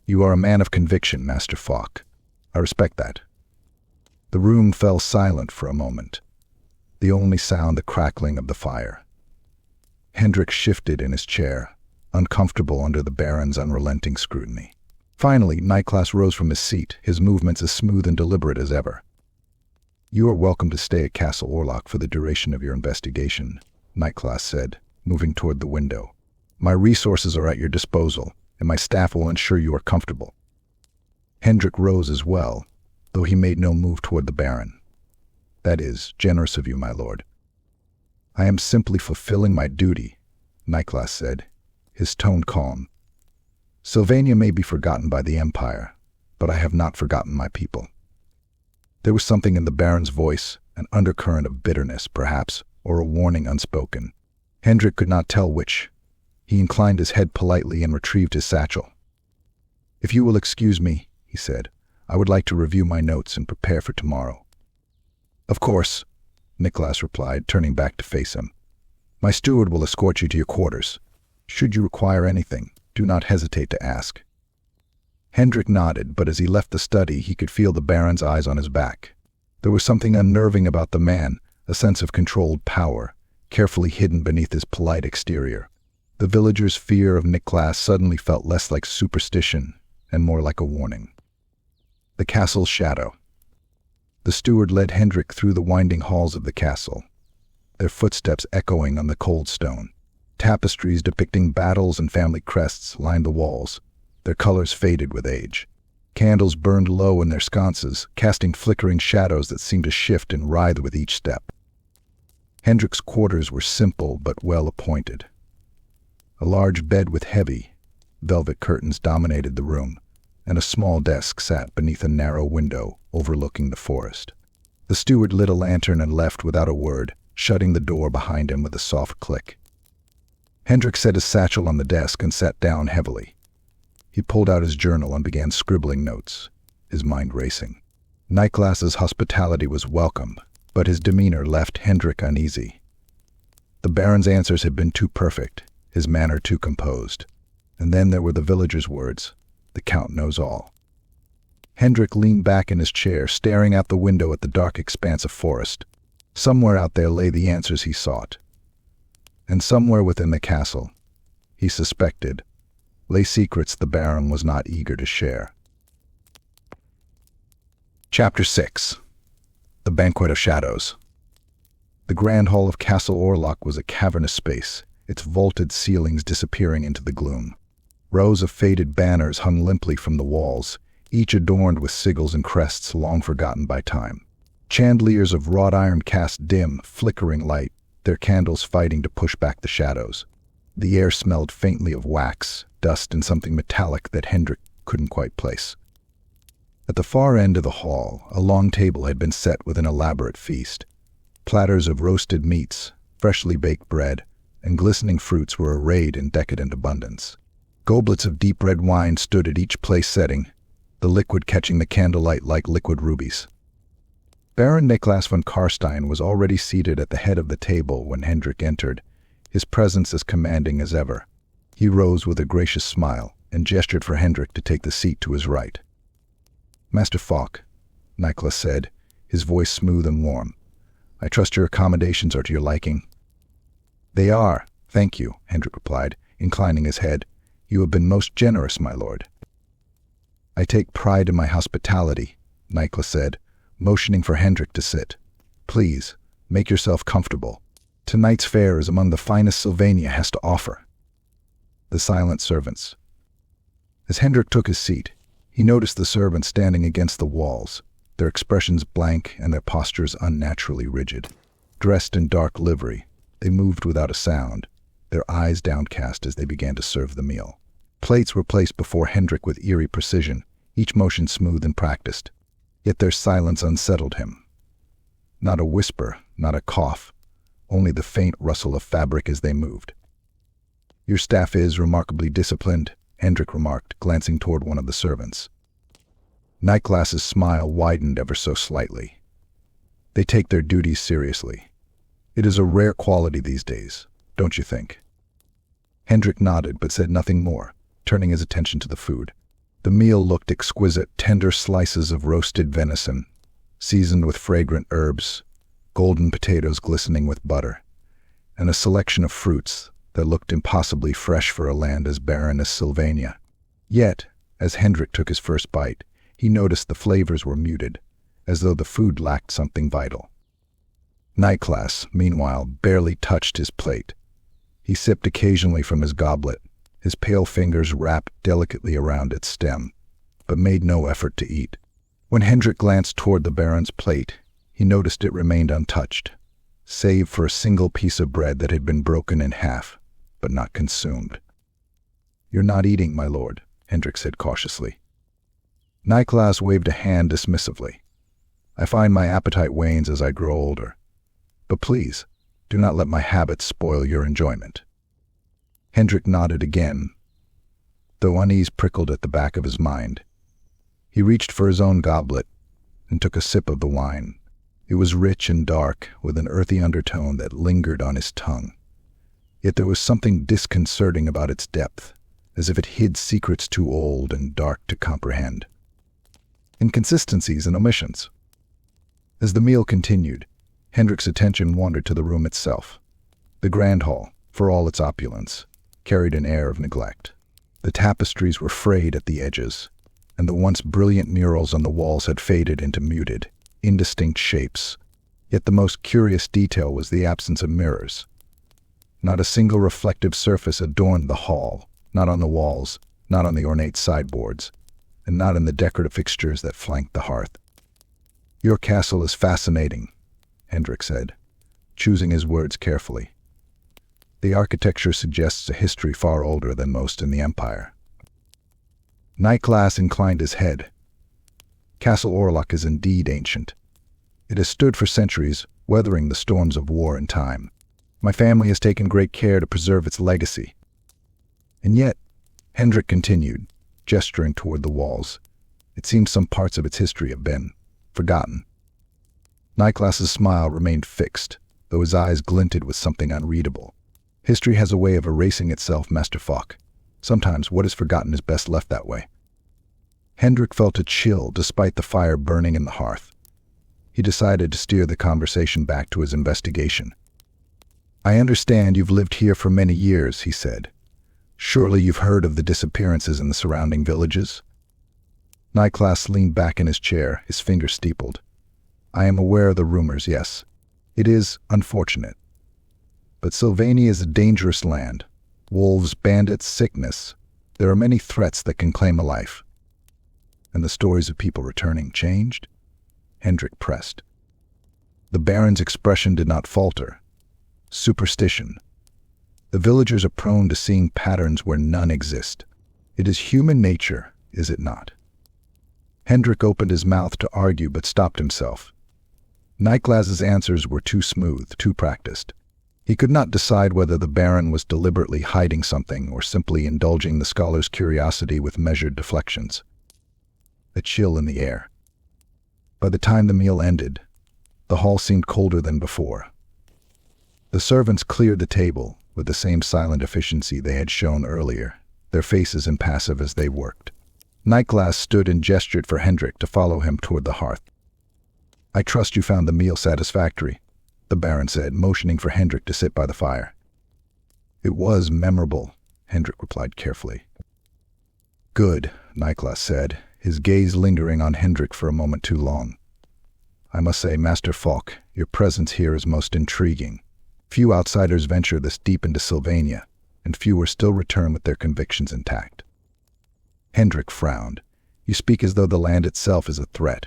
Speaker 1: You are a man of conviction, Master Falk. I respect that." The room fell silent for a moment, the only sound the crackling of the fire. Hendrik shifted in his chair, uncomfortable under the Baron's unrelenting scrutiny. Finally, Nyklas rose from his seat, his movements as smooth and deliberate as ever. "You are welcome to stay at Castle Orlock for the duration of your investigation," Nyklas said, moving toward the window. "My resources are at your disposal, and my staff will ensure you are comfortable." Hendrik rose as well, though he made no move toward the Baron. "That is generous of you, my lord." "I am simply fulfilling my duty," Nyklas said, his tone calm. "Sylvania may be forgotten by the Empire, but I have not forgotten my people." There was something in the Baron's voice, an undercurrent of bitterness, perhaps, or a warning unspoken. Hendrik could not tell which. He inclined his head politely and retrieved his satchel. "If you will excuse me," he said, "I would like to review my notes and prepare for tomorrow." "Of course," Nyklas replied, turning back to face him. "My steward will escort you to your quarters. Should you require anything, do not hesitate to ask." Hendrik nodded, but as he left the study, he could feel the Baron's eyes on his back. There was something unnerving about the man, a sense of controlled power, carefully hidden beneath his polite exterior. The villagers' fear of Nyklas suddenly felt less like superstition and more like a warning. The castle's shadow. The steward led Hendrik through the winding halls of the castle, their footsteps echoing on the cold stone. Tapestries depicting battles and family crests lined the walls, their colors faded with age. Candles burned low in their sconces, casting flickering shadows that seemed to shift and writhe with each step. Hendrik's quarters were simple but well appointed. A large bed with heavy, velvet curtains dominated the room, and a small desk sat beneath a narrow window overlooking the forest. The steward lit a lantern and left without a word, shutting the door behind him with a soft click. Hendrik set his satchel on the desk and sat down heavily. He pulled out his journal and began scribbling notes, his mind racing. Nyklas's hospitality was welcome, but his demeanor left Hendrik uneasy. The Baron's answers had been too perfect, his manner too composed. And then there were the villagers' words, "The Count knows all." Hendrik leaned back in his chair, staring out the window at the dark expanse of forest. Somewhere out there lay the answers he sought. And somewhere within the castle, he suspected, lay secrets the Baron was not eager to share. Chapter 6. The Banquet of Shadows. The grand hall of Castle Orlock was a cavernous space, its vaulted ceilings disappearing into the gloom. Rows of faded banners hung limply from the walls, each adorned with sigils and crests long forgotten by time. Chandeliers of wrought iron cast dim, flickering light, their candles fighting to push back the shadows. The air smelled faintly of wax, dust, and something metallic that Hendrik couldn't quite place. At the far end of the hall, a long table had been set with an elaborate feast. Platters of roasted meats, freshly baked bread, and glistening fruits were arrayed in decadent abundance. Goblets of deep red wine stood at each place setting, the liquid catching the candlelight like liquid rubies. Baron Nyklas von Carstein was already seated at the head of the table when Hendrik entered, his presence as commanding as ever. He rose with a gracious smile and gestured for Hendrik to take the seat to his right. "Master Falk," Nyklas said, his voice smooth and warm, "I trust your accommodations are to your liking." "They are, thank you," Hendrik replied, inclining his head. "You have been most generous, my lord." "I take pride in my hospitality," Nyklas said, motioning for Hendrik to sit. "Please, make yourself comfortable. Tonight's fare is among the finest Sylvania has to offer." The silent servants. As Hendrik took his seat, he noticed the servants standing against the walls, their expressions blank and their postures unnaturally rigid. Dressed in dark livery, they moved without a sound, their eyes downcast as they began to serve the meal. Plates were placed before Hendrik with eerie precision, each motion smooth and practiced. Yet their silence unsettled him. Not a whisper, not a cough, only the faint rustle of fabric as they moved. "Your staff is remarkably disciplined," Hendrik remarked, glancing toward one of the servants. Nyklas's smile widened ever so slightly. "They take their duties seriously. It is a rare quality these days, don't you think?" Hendrik nodded but said nothing more, turning his attention to the food. The meal looked exquisite, tender slices of roasted venison, seasoned with fragrant herbs, golden potatoes glistening with butter, and a selection of fruits that looked impossibly fresh for a land as barren as Sylvania. Yet, as Hendrik took his first bite, he noticed the flavors were muted, as though the food lacked something vital. Nyklas, meanwhile, barely touched his plate. He sipped occasionally from his goblet, his pale fingers wrapped delicately around its stem, but made no effort to eat. When Hendrik glanced toward the Baron's plate, he noticed it remained untouched, save for a single piece of bread that had been broken in half, but not consumed. "You're not eating, my lord," Hendrik said cautiously. Nyklas waved a hand dismissively. "I find my appetite wanes as I grow older. But please, do not let my habits spoil your enjoyment." Hendrik nodded again, though unease prickled at the back of his mind. He reached for his own goblet and took a sip of the wine. It was rich and dark, with an earthy undertone that lingered on his tongue. Yet there was something disconcerting about its depth, as if it hid secrets too old and dark to comprehend. Inconsistencies and omissions. As the meal continued, Hendrik's attention wandered to the room itself. The grand hall, for all its opulence, carried an air of neglect. The tapestries were frayed at the edges, and the once brilliant murals on the walls had faded into muted, indistinct shapes. Yet the most curious detail was the absence of mirrors. Not a single reflective surface adorned the hall, not on the walls, not on the ornate sideboards, and not in the decorative fixtures that flanked the hearth. "Your castle is fascinating," Hendrik said, choosing his words carefully. "The architecture suggests a history far older than most in the Empire." Nyklas inclined his head. "Castle Orlock is indeed ancient. It has stood for centuries, weathering the storms of war and time. My family has taken great care to preserve its legacy. And yet," Hendrik continued, gesturing toward the walls, "it seems some parts of its history have been forgotten." Nyklas's smile remained fixed, though his eyes glinted with something unreadable. "History has a way of erasing itself, Master Falk. Sometimes what is forgotten is best left that way." Hendrik felt a chill despite the fire burning in the hearth. He decided to steer the conversation back to his investigation. "I understand you've lived here for many years," he said. "Surely you've heard of the disappearances in the surrounding villages?" Nyklas leaned back in his chair, his fingers steepled. "I am aware of the rumors, yes. It is unfortunate. But Sylvania is a dangerous land. Wolves, bandits, sickness. There are many threats that can claim a life." "And the stories of people returning changed?" Hendrik pressed. The Baron's expression did not falter. "Superstition. The villagers are prone to seeing patterns where none exist. It is human nature, is it not?" Hendrik opened his mouth to argue but stopped himself. Nyklas's answers were too smooth, too practiced. He could not decide whether the Baron was deliberately hiding something or simply indulging the scholar's curiosity with measured deflections. A chill in the air. By the time the meal ended, the hall seemed colder than before. The servants cleared the table with the same silent efficiency they had shown earlier, their faces impassive as they worked. Nyklas stood and gestured for Hendrik to follow him toward the hearth. "I trust you found the meal satisfactory," the Baron said, motioning for Hendrik to sit by the fire. "It was memorable," Hendrik replied carefully. "Good," Nyklas said, his gaze lingering on Hendrik for a moment too long. "I must say, Master Falk, your presence here is most intriguing. Few outsiders venture this deep into Sylvania, and fewer still return with their convictions intact." Hendrik frowned. "You speak as though the land itself is a threat."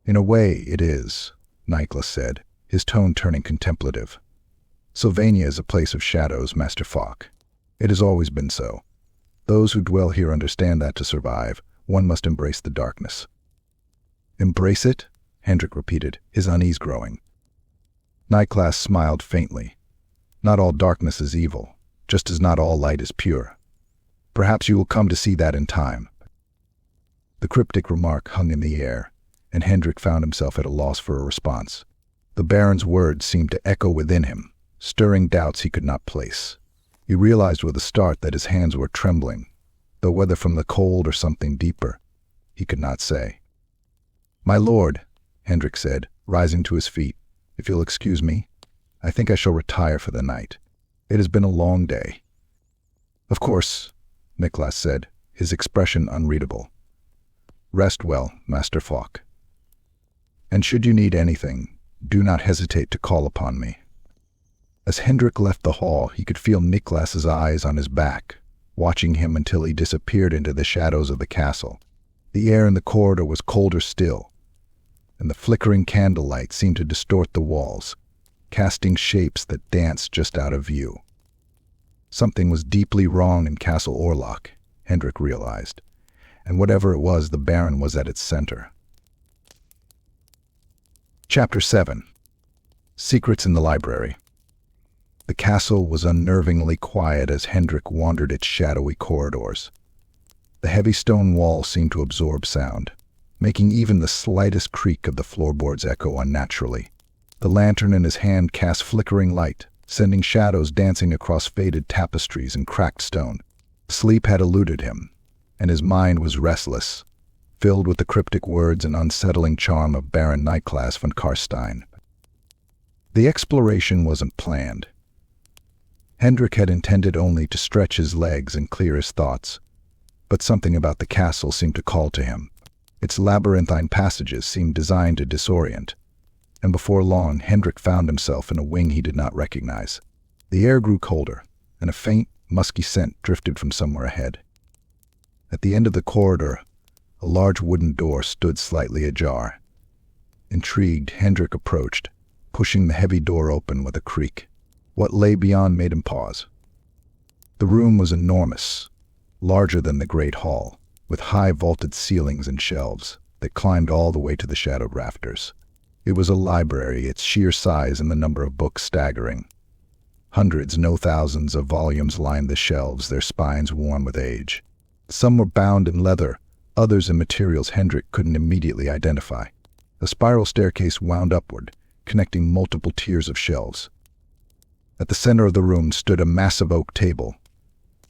Speaker 1: "In a way, it is," Nyklas said, his tone turning contemplative. "Sylvania is a place of shadows, Master Falk. It has always been so. Those who dwell here understand that to survive, one must embrace the darkness." "Embrace it?" Hendrik repeated, his unease growing. Nyklas smiled faintly. "Not all darkness is evil, just as not all light is pure. Perhaps you will come to see that in time." The cryptic remark hung in the air, and Hendrik found himself at a loss for a response. The Baron's words seemed to echo within him, stirring doubts he could not place. He realized with a start that his hands were trembling, though whether from the cold or something deeper, he could not say. "My lord," Hendrik said, rising to his feet, "if you'll excuse me, I think I shall retire for the night. It has been a long day." "Of course," Nyklas said, his expression unreadable. "Rest well, Master Falk. And should you need anything, do not hesitate to call upon me." As Hendrik left the hall, he could feel Nyklas's eyes on his back, watching him until he disappeared into the shadows of the castle. The air in the corridor was colder still, and the flickering candlelight seemed to distort the walls, casting shapes that danced just out of view. Something was deeply wrong in Castle Orlock, Hendrik realized, and whatever it was, the Baron was at its center. Chapter 7. Secrets in the Library. The castle was unnervingly quiet as Hendrik wandered its shadowy corridors. The heavy stone walls seemed to absorb sound, making even the slightest creak of the floorboards echo unnaturally. The lantern in his hand cast flickering light, sending shadows dancing across faded tapestries and cracked stone. Sleep had eluded him, and his mind was restless, filled with the cryptic words and unsettling charm of Baron Nyklas von Carstein. The exploration wasn't planned. Hendrik had intended only to stretch his legs and clear his thoughts, but something about the castle seemed to call to him. Its labyrinthine passages seemed designed to disorient, and before long Hendrik found himself in a wing he did not recognize. The air grew colder, and a faint, musky scent drifted from somewhere ahead. At the end of the corridor, a large wooden door stood slightly ajar. Intrigued, Hendrik approached, pushing the heavy door open with a creak. What lay beyond made him pause. The room was enormous, larger than the great hall, with high vaulted ceilings and shelves that climbed all the way to the shadowed rafters. It was a library, its sheer size and the number of books staggering. Hundreds, no thousands, of volumes lined the shelves, their spines worn with age. Some were bound in leather, others in materials Hendrik couldn't immediately identify. A spiral staircase wound upward, connecting multiple tiers of shelves. At the center of the room stood a massive oak table,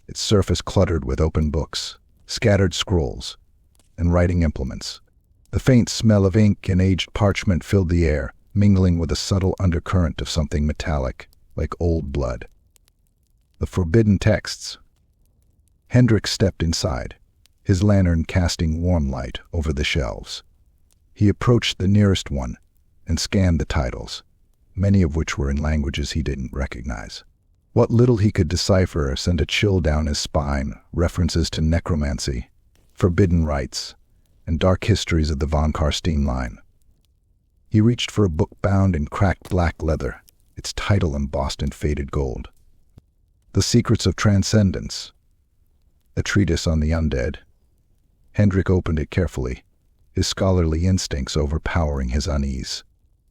Speaker 1: its surface cluttered with open books, scattered scrolls, and writing implements. The faint smell of ink and aged parchment filled the air, mingling with a subtle undercurrent of something metallic, like old blood. The forbidden texts. Hendrik stepped inside, his lantern casting warm light over the shelves. He approached the nearest one and scanned the titles, many of which were in languages he didn't recognize. What little he could decipher sent a chill down his spine, references to necromancy, forbidden rites, and dark histories of the von Carstein line. He reached for a book bound in cracked black leather, its title embossed in faded gold. The Secrets of Transcendence, a treatise on the undead. Hendrik opened it carefully, his scholarly instincts overpowering his unease.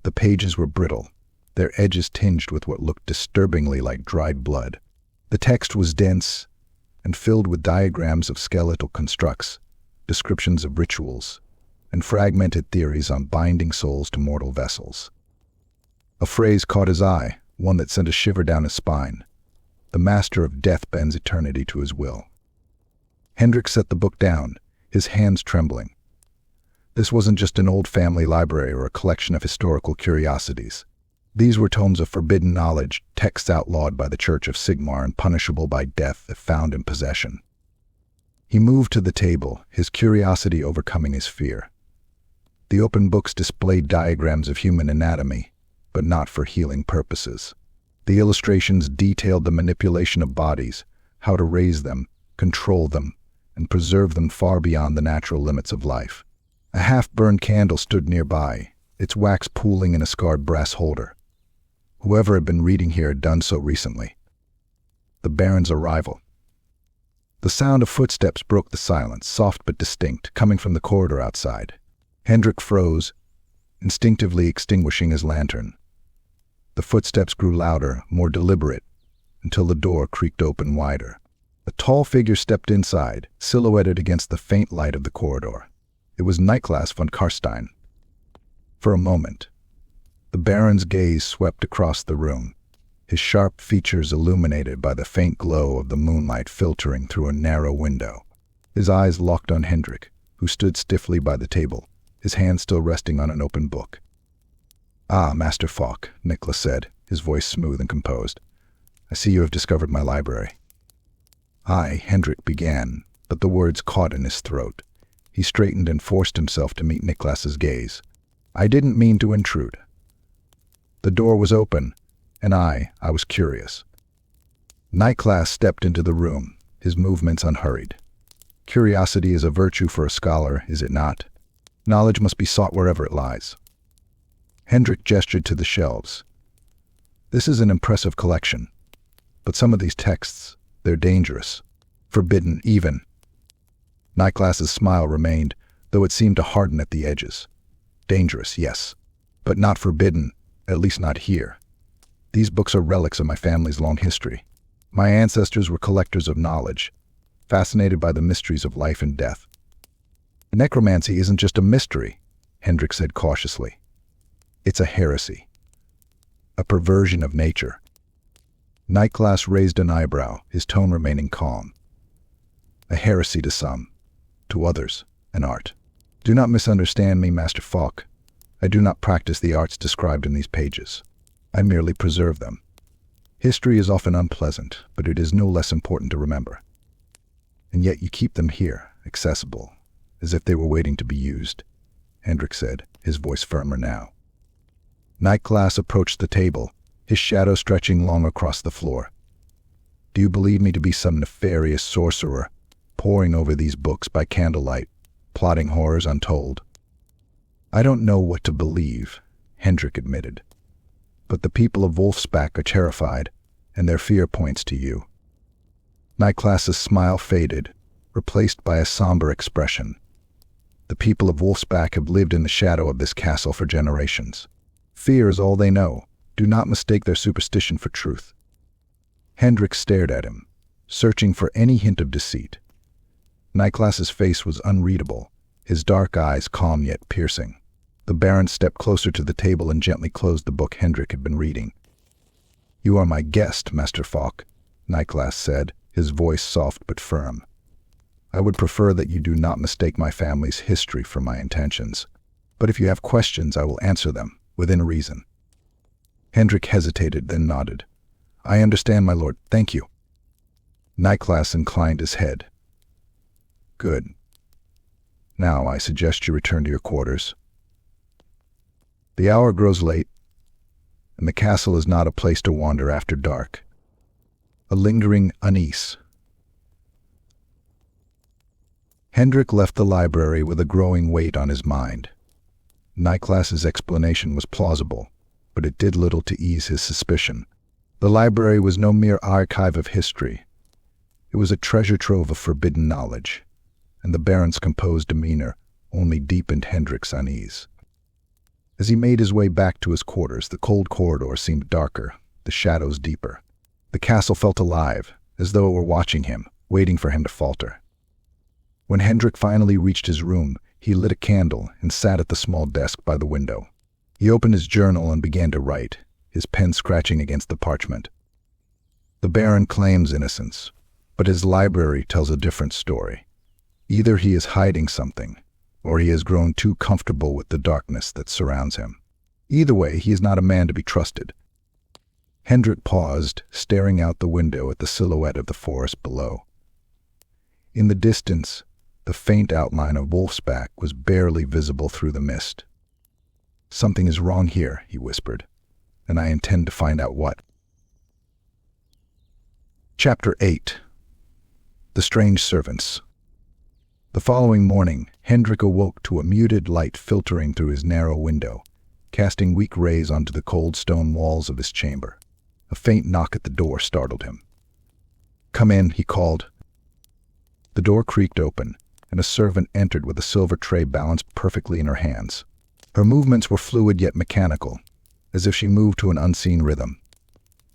Speaker 1: The pages were brittle, their edges tinged with what looked disturbingly like dried blood. The text was dense and filled with diagrams of skeletal constructs, descriptions of rituals, and fragmented theories on binding souls to mortal vessels. A phrase caught his eye, one that sent a shiver down his spine. The master of death bends eternity to his will. Hendrik set the book down, his hands trembling. This wasn't just an old family library or a collection of historical curiosities. These were tomes of forbidden knowledge, texts outlawed by the Church of Sigmar and punishable by death if found in possession. He moved to the table, his curiosity overcoming his fear. The open books displayed diagrams of human anatomy, but not for healing purposes. The illustrations detailed the manipulation of bodies, how to raise them, control them, and preserve them far beyond the natural limits of life. A half-burned candle stood nearby, its wax pooling in a scarred brass holder. Whoever had been reading here had done so recently. The Baron's arrival. The sound of footsteps broke the silence, soft but distinct, coming from the corridor outside. Hendrik froze, instinctively extinguishing his lantern. The footsteps grew louder, more deliberate, until the door creaked open wider. A tall figure stepped inside, silhouetted against the faint light of the corridor. It was Nyklas von Carstein. For a moment, the Baron's gaze swept across the room, his sharp features illuminated by the faint glow of the moonlight filtering through a narrow window. His eyes locked on Hendrik, who stood stiffly by the table, his hand still resting on an open book. "Ah, Master Falk," Nyklas said, his voice smooth and composed. "I see you have discovered my library." Hendrik began, but the words caught in his throat. He straightened and forced himself to meet Nyklas's gaze. "I didn't mean to intrude. The door was open, and I was curious." Nyklas stepped into the room, his movements unhurried. Curiosity is a virtue for a scholar, is it not? Knowledge must be sought wherever it lies. Hendrik gestured to the shelves. "This is an impressive collection, but some of these texts, they're dangerous, forbidden even." Nyklas's smile remained, though it seemed to harden at the edges. "Dangerous, yes, but not forbidden, at least not here. These books are relics of my family's long history. My ancestors were collectors of knowledge, fascinated by the mysteries of life and death." "Necromancy isn't just a mystery," Hendrik said cautiously. "It's a heresy, a perversion of nature." Nyklas raised an eyebrow, his tone remaining calm. "A heresy to some, to others, an art. Do not misunderstand me, Master Falk. I do not practice the arts described in these pages. I merely preserve them. History is often unpleasant, but it is no less important to remember. And yet you keep them here, accessible, as if they were waiting to be used," Hendrik said, his voice firmer now. Nyklas approached the table, his shadow stretching long across the floor. "Do you believe me to be some nefarious sorcerer, poring over these books by candlelight, plotting horrors untold. "I don't know what to believe," Hendrik admitted. "But the people of Wolfsbach are terrified, and their fear points to you." Nyklas's smile faded, replaced by a somber expression. "The people of Wolfsbach have lived in the shadow of this castle for generations. Fear is all they know. Do not mistake their superstition for truth." Hendrik stared at him, searching for any hint of deceit. Nyklas's face was unreadable, his dark eyes calm yet piercing. The Baron stepped closer to the table and gently closed the book Hendrik had been reading. "You are my guest, Master Falk," Nyklas said, his voice soft but firm. "I would prefer that you do not mistake my family's history for my intentions. But if you have questions, I will answer them, within reason." Hendrik hesitated, then nodded. "I understand, my lord. Thank you." Nyklas inclined his head. "Good. Now I suggest you return to your quarters. The hour grows late, and the castle is not a place to wander after dark. A lingering unease." Hendrik left the library with a growing weight on his mind. Nyklas's explanation was plausible, but it did little to ease his suspicion. The library was no mere archive of history. It was a treasure trove of forbidden knowledge, and the Baron's composed demeanor only deepened Hendrik's unease. As he made his way back to his quarters, the cold corridor seemed darker, the shadows deeper. The castle felt alive, as though it were watching him, waiting for him to falter. When Hendrik finally reached his room, he lit a candle and sat at the small desk by the window. He opened his journal and began to write, his pen scratching against the parchment. The Baron claims innocence, but his library tells a different story. Either he is hiding something, or he has grown too comfortable with the darkness that surrounds him. Either way, he is not a man to be trusted. Hendrik paused, staring out the window at the silhouette of the forest below. In the distance, the faint outline of Wolfsbach was barely visible through the mist. "Something is wrong here," he whispered, "and I intend to find out what." Chapter 8. The Strange Servants. The following morning, Hendrik awoke to a muted light filtering through his narrow window, casting weak rays onto the cold stone walls of his chamber. A faint knock at the door startled him. "Come in," he called. The door creaked open, and a servant entered with a silver tray balanced perfectly in her hands. Her movements were fluid yet mechanical, as if she moved to an unseen rhythm.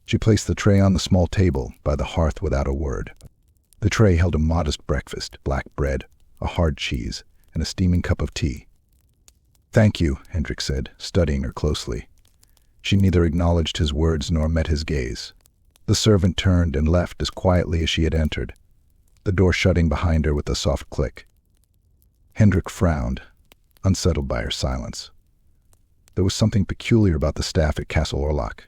Speaker 1: She placed the tray on the small table by the hearth without a word. The tray held a modest breakfast, black bread, a hard cheese, and a steaming cup of tea. "Thank you," Hendrik said, studying her closely. She neither acknowledged his words nor met his gaze. The servant turned and left as quietly as she had entered, the door shutting behind her with a soft click. Hendrik frowned, unsettled by her silence. There was something peculiar about the staff at Castle Orlock.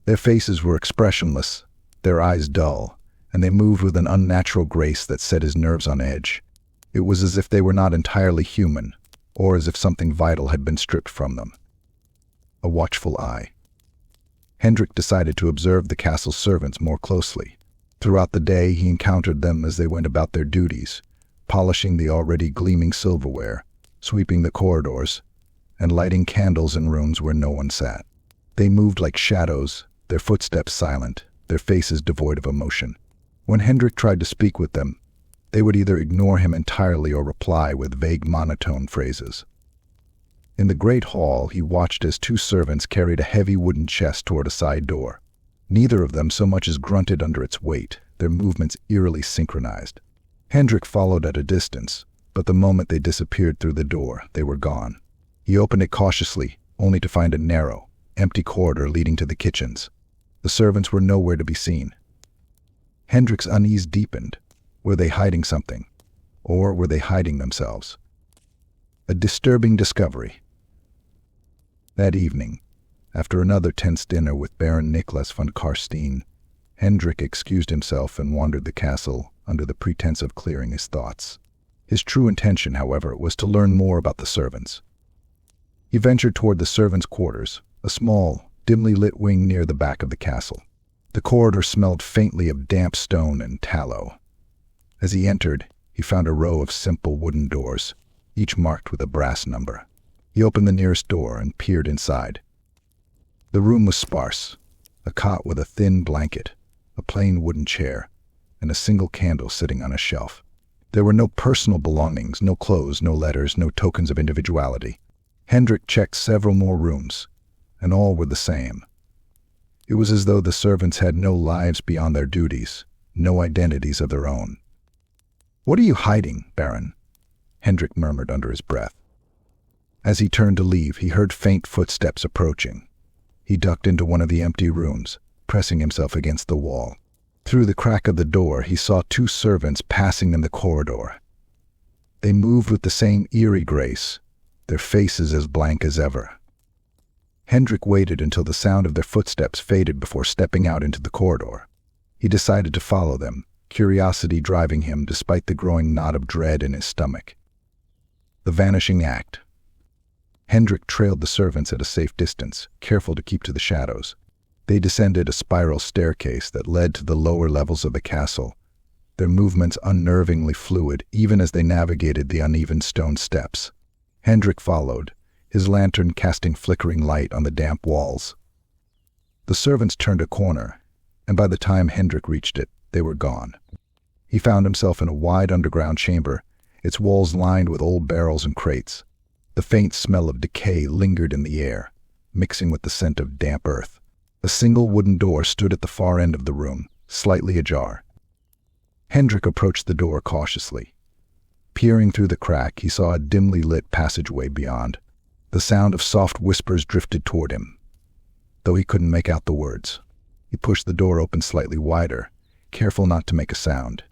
Speaker 1: Their faces were expressionless, their eyes dull, and they moved with an unnatural grace that set his nerves on edge. It was as if they were not entirely human, or as if something vital had been stripped from them. A watchful eye. Hendrik decided to observe the castle's servants more closely. Throughout the day, he encountered them as they went about their duties, polishing the already gleaming silverware, sweeping the corridors, and lighting candles in rooms where no one sat. They moved like shadows, their footsteps silent, their faces devoid of emotion. When Hendrik tried to speak with them, they would either ignore him entirely or reply with vague monotone phrases. In the great hall, he watched as two servants carried a heavy wooden chest toward a side door. Neither of them so much as grunted under its weight, their movements eerily synchronized. Hendrik followed at a distance, but the moment they disappeared through the door, they were gone. He opened it cautiously, only to find a narrow, empty corridor leading to the kitchens. The servants were nowhere to be seen. Hendrik's unease deepened. Were they hiding something? Or were they hiding themselves? A disturbing discovery. That evening, after another tense dinner with Baron Nyklas von Carstein, Hendrik excused himself and wandered the castle under the pretense of clearing his thoughts. His true intention, however, was to learn more about the servants. He ventured toward the servants' quarters, a small, dimly lit wing near the back of the castle. The corridor smelled faintly of damp stone and tallow. As he entered, He found a row of simple wooden doors, each marked with a brass number. He opened the nearest door and peered inside. The room was sparse: a cot with a thin blanket, a plain wooden chair, and a single candle sitting on a shelf. There were no personal belongings, no clothes, no letters, no tokens of individuality. Hendrik checked several more rooms, and all were the same. It was as though the servants had no lives beyond their duties, no identities of their own. "What are you hiding, Baron?" Hendrik murmured under his breath. As he turned to leave, he heard faint footsteps approaching. He ducked into one of the empty rooms, pressing himself against the wall. Through the crack of the door, he saw two servants passing in the corridor. They moved with the same eerie grace, their faces as blank as ever. Hendrik waited until the sound of their footsteps faded before stepping out into the corridor. He decided to follow them, curiosity driving him despite the growing knot of dread in his stomach. The vanishing act. Hendrik trailed the servants at a safe distance, careful to keep to the shadows. They descended a spiral staircase that led to the lower levels of the castle, their movements unnervingly fluid even as they navigated the uneven stone steps. Hendrik followed, his lantern casting flickering light on the damp walls. The servants turned a corner, and by the time Hendrik reached it, they were gone. He found himself in a wide underground chamber, its walls lined with old barrels and crates. The faint smell of decay lingered in the air, mixing with the scent of damp earth. A single wooden door stood at the far end of the room, slightly ajar. Hendrik approached the door cautiously. Peering through the crack, he saw a dimly lit passageway beyond. The sound of soft whispers drifted toward him, though he couldn't make out the words. He pushed the door open slightly wider, careful not to make a sound.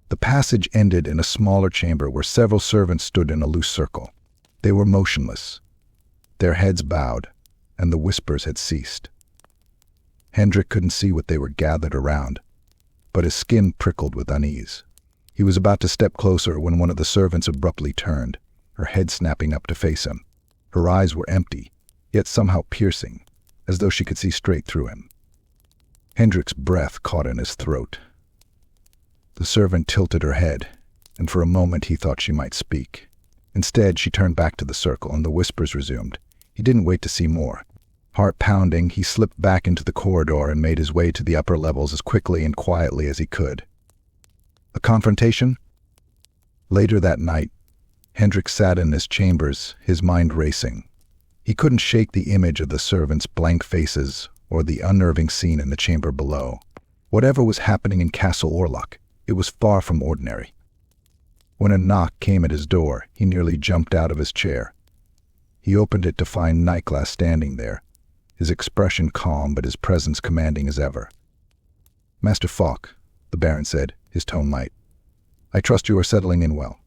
Speaker 1: The passage ended in a smaller chamber where several servants stood in a loose circle. They were motionless, their heads bowed, and the whispers had ceased. Hendrik couldn't see what they were gathered around, but his skin prickled with unease. He was about to step closer when one of the servants abruptly turned, her head snapping up to face him. Her eyes were empty, yet somehow piercing, as though she could see straight through him. Hendrik's breath caught in his throat. The servant tilted her head, and for a moment he thought she might speak. Instead, she turned back to the circle, and the whispers resumed. He didn't wait to see more. Heart pounding, he slipped back into the corridor and made his way to the upper levels as quickly and quietly as he could. A confrontation? Later that night, Hendrik sat in his chambers, his mind racing. He couldn't shake the image of the servants' blank faces or the unnerving scene in the chamber below. Whatever was happening in Castle Orlock, it was far from ordinary. When a knock came at his door, he nearly jumped out of his chair. He opened it to find Nyklas standing there, his expression calm but his presence commanding as ever. "Master Falk," the Baron said, his tone light. "I trust you are settling in well."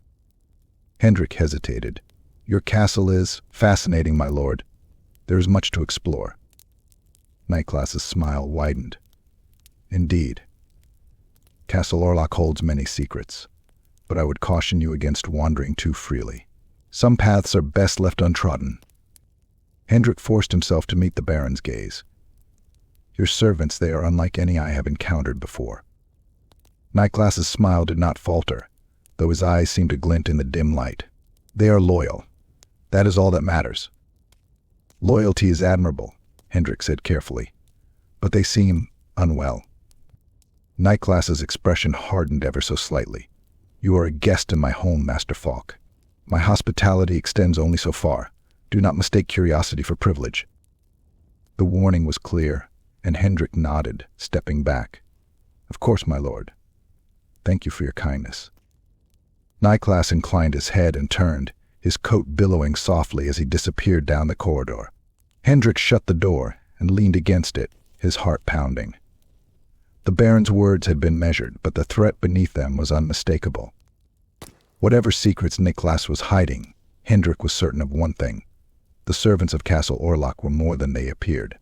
Speaker 1: Hendrik hesitated. "Your castle is fascinating, my lord. There is much to explore." Nyklas's smile widened. "Indeed. Castle Orlock holds many secrets, but I would caution you against wandering too freely. Some paths are best left untrodden." Hendrik forced himself to meet the Baron's gaze. "Your servants, they are unlike any I have encountered before." Nyklas's smile did not falter, though his eyes seemed to glint in the dim light. "They are loyal. That is all that matters." "Loyalty is admirable," Hendrik said carefully, "but they seem unwell." Nyklas's expression hardened ever so slightly. "You are a guest in my home, Master Falk. My hospitality extends only so far. Do not mistake curiosity for privilege." The warning was clear, and Hendrik nodded, stepping back. "Of course, my lord. Thank you for your kindness." Nyklas inclined his head and turned, his coat billowing softly as he disappeared down the corridor. Hendrik shut the door and leaned against it, his heart pounding. The Baron's words had been measured, but the threat beneath them was unmistakable. Whatever secrets Nyklas was hiding, Hendrik was certain of one thing. The servants of Castle Orlock were more than they appeared,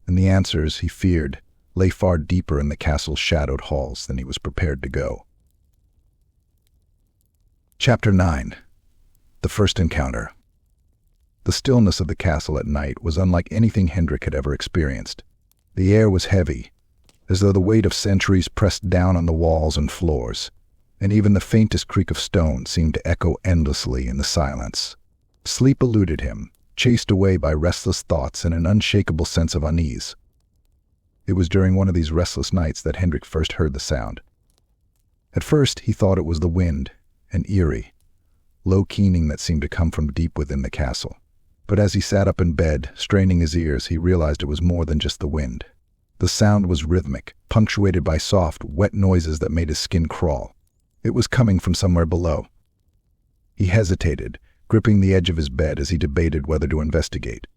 Speaker 1: and the answers, he feared, lay far deeper in the castle's shadowed halls than he was prepared to go. Chapter 9. The First Encounter. The stillness of the castle at night was unlike anything Hendrik had ever experienced. The air was heavy, as though the weight of centuries pressed down on the walls and floors. and even the faintest creak of stone seemed to echo endlessly in the silence. Sleep eluded him, chased away by restless thoughts and an unshakable sense of unease. It was during one of these restless nights that Hendrik first heard the sound. At first, he thought it was the wind, an eerie, low keening that seemed to come from deep within the castle. But as he sat up in bed, straining his ears, he realized it was more than just the wind. The sound was rhythmic, punctuated by soft, wet noises that made his skin crawl. It was coming from somewhere below. He hesitated, gripping the edge of his bed as he debated whether to investigate.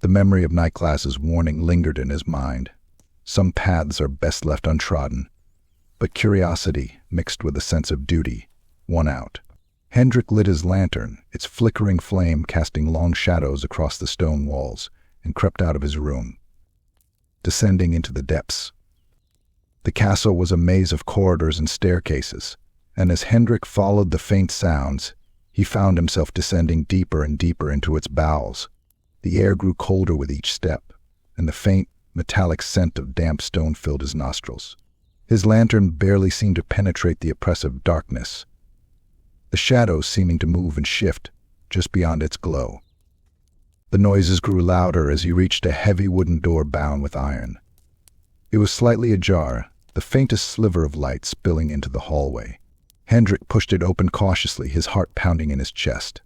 Speaker 1: The memory of Nyklas's warning lingered in his mind. Some paths are best left untrodden. But curiosity, mixed with a sense of duty, won out. Hendrik lit his lantern, its flickering flame casting long shadows across the stone walls, and crept out of his room, descending into the depths. The castle was a maze of corridors and staircases, and as Hendrik followed the faint sounds, he found himself descending deeper and deeper into its bowels. The air grew colder with each step, and the faint, metallic scent of damp stone filled his nostrils. His lantern barely seemed to penetrate the oppressive darkness, the shadows seeming to move and shift just beyond its glow. The noises grew louder as he reached a heavy wooden door bound with iron. It was slightly ajar, the faintest sliver of light spilling into the hallway. Hendrik pushed it open cautiously, his heart pounding in his chest.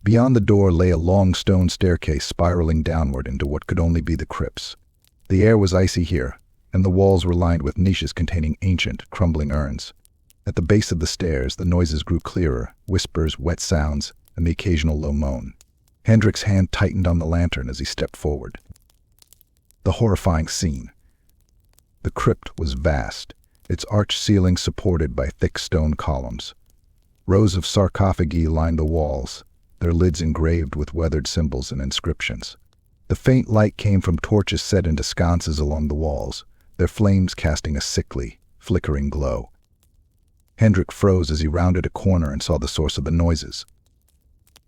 Speaker 1: Beyond the door lay a long stone staircase spiraling downward into what could only be the crypts. The air was icy here, and the walls were lined with niches containing ancient, crumbling urns. At the base of the stairs, the noises grew clearer, whispers, wet sounds, and the occasional low moan. Hendrik's hand tightened on the lantern as he stepped forward. The horrifying scene. The crypt was vast, its arched ceiling supported by thick stone columns. Rows of sarcophagi lined the walls, their lids engraved with weathered symbols and inscriptions. The faint light came from torches set into sconces along the walls, their flames casting a sickly, flickering glow. Hendrik froze as he rounded a corner and saw the source of the noises.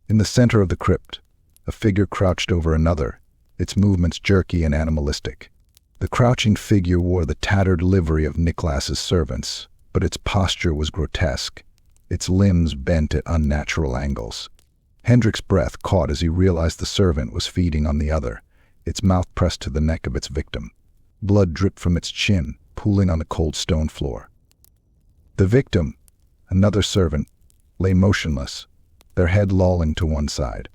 Speaker 1: In the center of the crypt, a figure crouched over another, its movements jerky and animalistic. The crouching figure wore the tattered livery of Nyklas's servants, but its posture was grotesque, its limbs bent at unnatural angles. Hendrik's breath caught as he realized the servant was feeding on the other, its mouth pressed to the neck of its victim. Blood dripped from its chin, pooling on the cold stone floor. The victim, another servant, lay motionless, their head lolling to one side.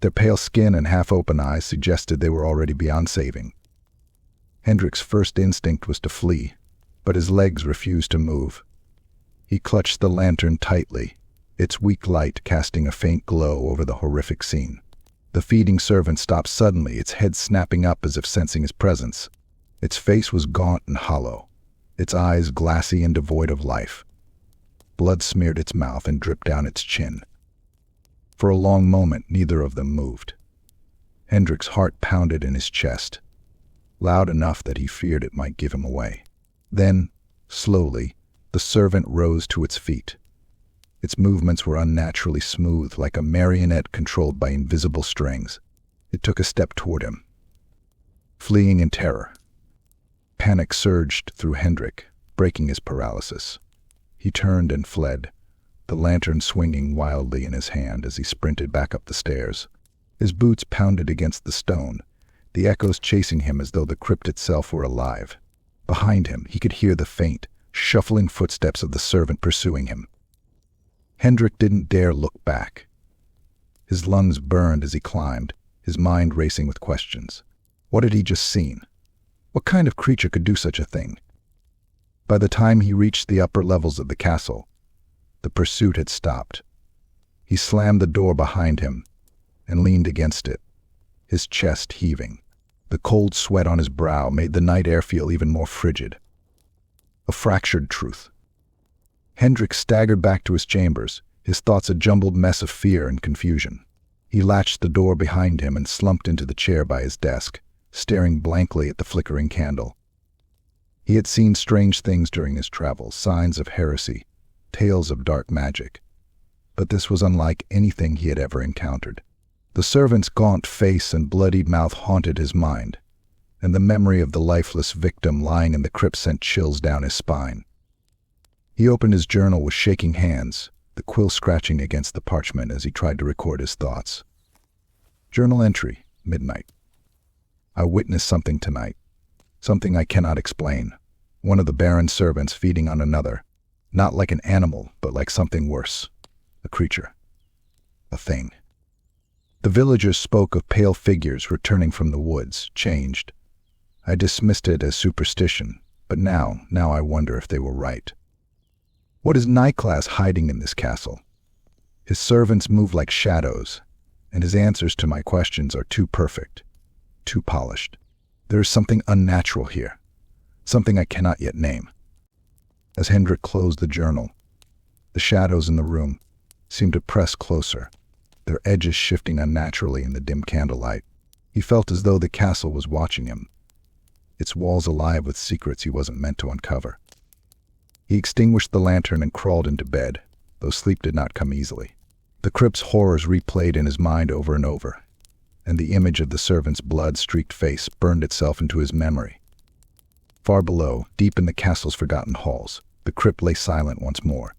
Speaker 1: Their pale skin and half-open eyes suggested they were already beyond saving. Hendrik's first instinct was to flee, but his legs refused to move. He clutched the lantern tightly, its weak light casting a faint glow over the horrific scene. The feeding servant stopped suddenly, its head snapping up as if sensing his presence. Its face was gaunt and hollow, its eyes glassy and devoid of life. Blood smeared its mouth and dripped down its chin. For a long moment, neither of them moved. Hendrik's heart pounded in his chest, loud enough that he feared it might give him away. Then, slowly, the servant rose to its feet. Its movements were unnaturally smooth, like a marionette controlled by invisible strings. It took a step toward him, fleeing in terror. Panic surged through Hendrik, breaking his paralysis. He turned and fled, the lantern swinging wildly in his hand as he sprinted back up the stairs. His boots pounded against the stone, the echoes chasing him as though the crypt itself were alive. Behind him, he could hear the faint, shuffling footsteps of the servant pursuing him. Hendrik didn't dare look back. His lungs burned as he climbed, his mind racing with questions. What had he just seen? What kind of creature could do such a thing? By the time he reached the upper levels of the castle, the pursuit had stopped. He slammed the door behind him and leaned against it, his chest heaving. The cold sweat on his brow made the night air feel even more frigid. A fractured truth. Hendrik staggered back to his chambers, his thoughts a jumbled mess of fear and confusion. He latched the door behind him and slumped into the chair by his desk, staring blankly at the flickering candle. He had seen strange things during his travels, signs of heresy, tales of dark magic. But this was unlike anything he had ever encountered. The servant's gaunt face and bloodied mouth haunted his mind, and the memory of the lifeless victim lying in the crypt sent chills down his spine. He opened his journal with shaking hands, the quill scratching against the parchment as he tried to record his thoughts. Journal entry, midnight. I witnessed something tonight. Something I cannot explain. One of the Baron's servants feeding on another. Not like an animal, but like something worse. A creature. A thing. The villagers spoke of pale figures returning from the woods, changed. I dismissed it as superstition, but now I wonder if they were right. What is Nyklas hiding in this castle? His servants move like shadows, and his answers to my questions are too perfect, too polished. There is something unnatural here, something I cannot yet name. As Hendrik closed the journal, the shadows in the room seemed to press closer, their edges shifting unnaturally in the dim candlelight. He felt as though the castle was watching him, its walls alive with secrets he wasn't meant to uncover. He extinguished the lantern and crawled into bed, though sleep did not come easily. The crypt's horrors replayed in his mind over and over, and the image of the servant's blood-streaked face burned itself into his memory. Far below, deep in the castle's forgotten halls, the crypt lay silent once more.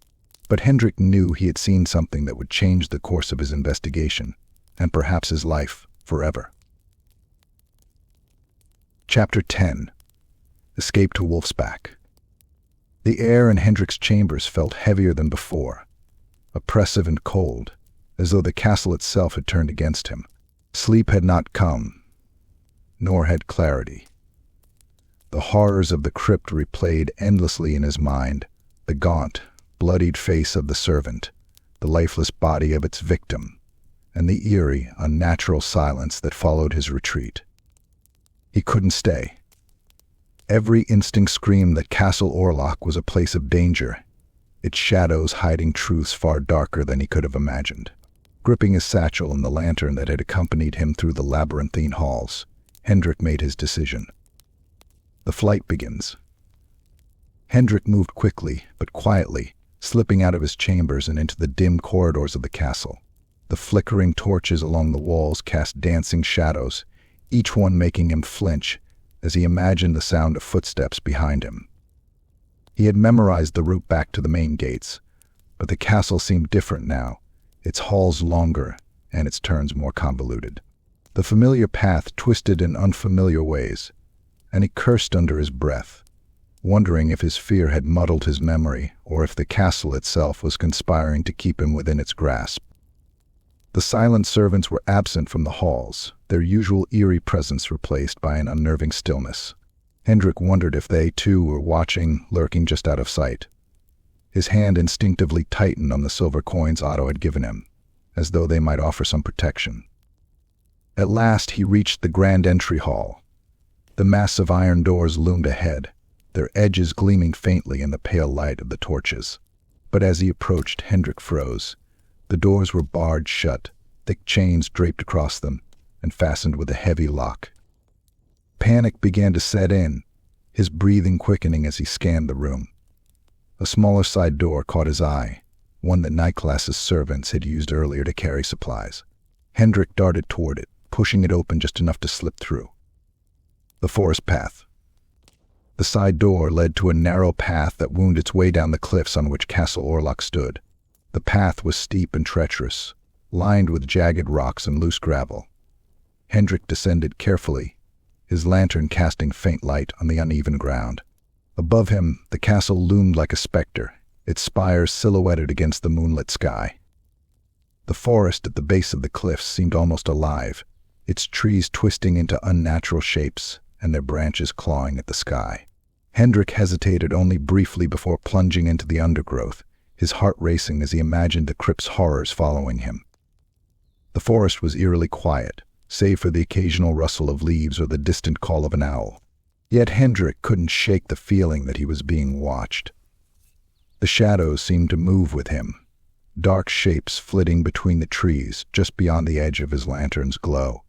Speaker 1: But Hendrik knew he had seen something that would change the course of his investigation, and perhaps his life, forever. Chapter 10. Escape to Wolfsbach. The air in Hendrik's chambers felt heavier than before, oppressive and cold, as though the castle itself had turned against him. Sleep had not come, nor had clarity. The horrors of the crypt replayed endlessly in his mind, the gaunt, bloodied face of the servant, the lifeless body of its victim, and the eerie, unnatural silence that followed his retreat. He couldn't stay. Every instinct screamed that Castle Orlock was a place of danger, its shadows hiding truths far darker than he could have imagined. Gripping his satchel and the lantern that had accompanied him through the labyrinthine halls, Hendrik made his decision. The flight begins. Hendrik moved quickly, but quietly, slipping out of his chambers and into the dim corridors of the castle. The flickering torches along the walls cast dancing shadows, each one making him flinch as he imagined the sound of footsteps behind him. He had memorized the route back to the main gates, but the castle seemed different now, its halls longer and its turns more convoluted. The familiar path twisted in unfamiliar ways, and he cursed under his breath, wondering if his fear had muddled his memory or if the castle itself was conspiring to keep him within its grasp. The silent servants were absent from the halls, their usual eerie presence replaced by an unnerving stillness. Hendrik wondered if they, too, were watching, lurking just out of sight. His hand instinctively tightened on the silver coins Otto had given him, as though they might offer some protection. At last he reached the grand entry hall. The massive iron doors loomed ahead, their edges gleaming faintly in the pale light of the torches. But as he approached, Hendrik froze. The doors were barred shut, thick chains draped across them, and fastened with a heavy lock. Panic began to set in, his breathing quickening as he scanned the room. A smaller side door caught his eye, one that Nyklas's servants had used earlier to carry supplies. Hendrik darted toward it, pushing it open just enough to slip through. The forest path. The side door led to a narrow path that wound its way down the cliffs on which Castle Orlock stood. The path was steep and treacherous, lined with jagged rocks and loose gravel. Hendrik descended carefully, his lantern casting faint light on the uneven ground. Above him, the castle loomed like a specter, its spires silhouetted against the moonlit sky. The forest at the base of the cliffs seemed almost alive, its trees twisting into unnatural shapes and their branches clawing at the sky. Hendrik hesitated only briefly before plunging into the undergrowth, his heart racing as he imagined the crypt's horrors following him. The forest was eerily quiet, save for the occasional rustle of leaves or the distant call of an owl. Yet Hendrik couldn't shake the feeling that he was being watched. The shadows seemed to move with him, dark shapes flitting between the trees just beyond the edge of his lantern's glow.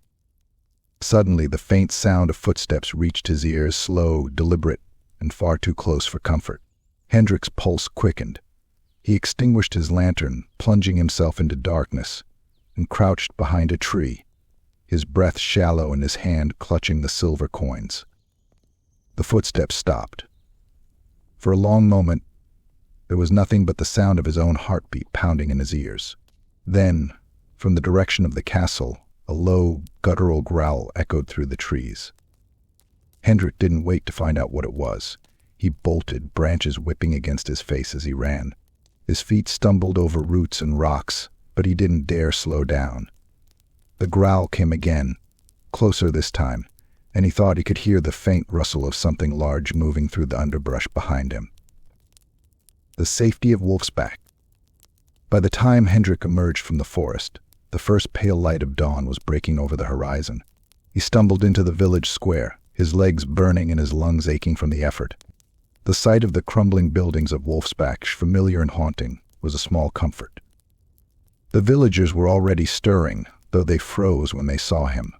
Speaker 1: Suddenly, the faint sound of footsteps reached his ears, slow, deliberate, and far too close for comfort. Hendrik's pulse quickened. He extinguished his lantern, plunging himself into darkness, and crouched behind a tree, his breath shallow and his hand clutching the silver coins. The footsteps stopped. For a long moment, There was nothing but the sound of his own heartbeat pounding in his ears. Then, from the direction of the castle, a low, guttural growl echoed through the trees. Hendrik didn't wait to find out what it was. He bolted, branches whipping against his face as he ran. His feet stumbled over roots and rocks, but he didn't dare slow down. The growl came again, closer this time, and he thought he could hear the faint rustle of something large moving through the underbrush behind him. The safety of Wolfsbach. By the time Hendrik emerged from the forest, the first pale light of dawn was breaking over the horizon. He stumbled into the village square, his legs burning and his lungs aching from the effort. The sight of the crumbling buildings of Wolfsbach, familiar and haunting, was a small comfort. The villagers were already stirring, though they froze when they saw him.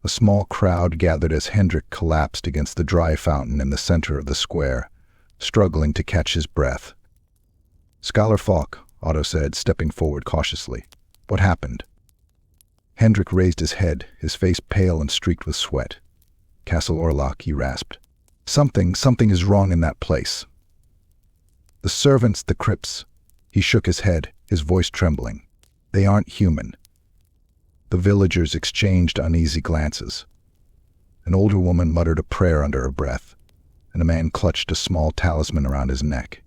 Speaker 1: A small crowd gathered as Hendrik collapsed against the dry fountain in the center of the square, struggling to catch his breath. "Scholar Falk," Otto said, stepping forward cautiously. "What happened?" Hendrik raised his head, his face pale and streaked with sweat. "Castle Orlock," he rasped. Something is wrong in that place." "The servants, the crypts." He shook his head, his voice trembling. "They aren't human." The villagers exchanged uneasy glances. An older woman muttered a prayer under her breath, and a man clutched a small talisman around his neck.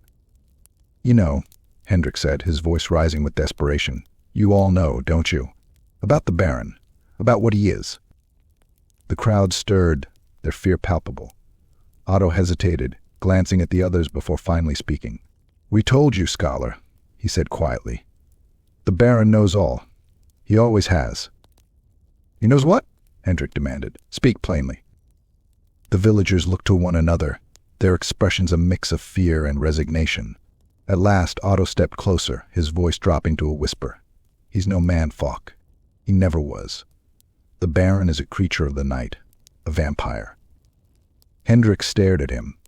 Speaker 1: "You know," Hendrik said, his voice rising with desperation, "you all know, don't you? About the Baron, about what he is." The crowd stirred, their fear palpable. Otto hesitated, glancing at the others before finally speaking. "We told you, Scholar," he said quietly. "The Baron knows all. He always has." "He knows what?" Hendrik demanded. "Speak plainly." The villagers looked to one another, their expressions a mix of fear and resignation. At last, Otto stepped closer, his voice dropping to a whisper. "He's no man, Falk. He never was. The Baron is a creature of the night, a vampire." Hendrik stared at him,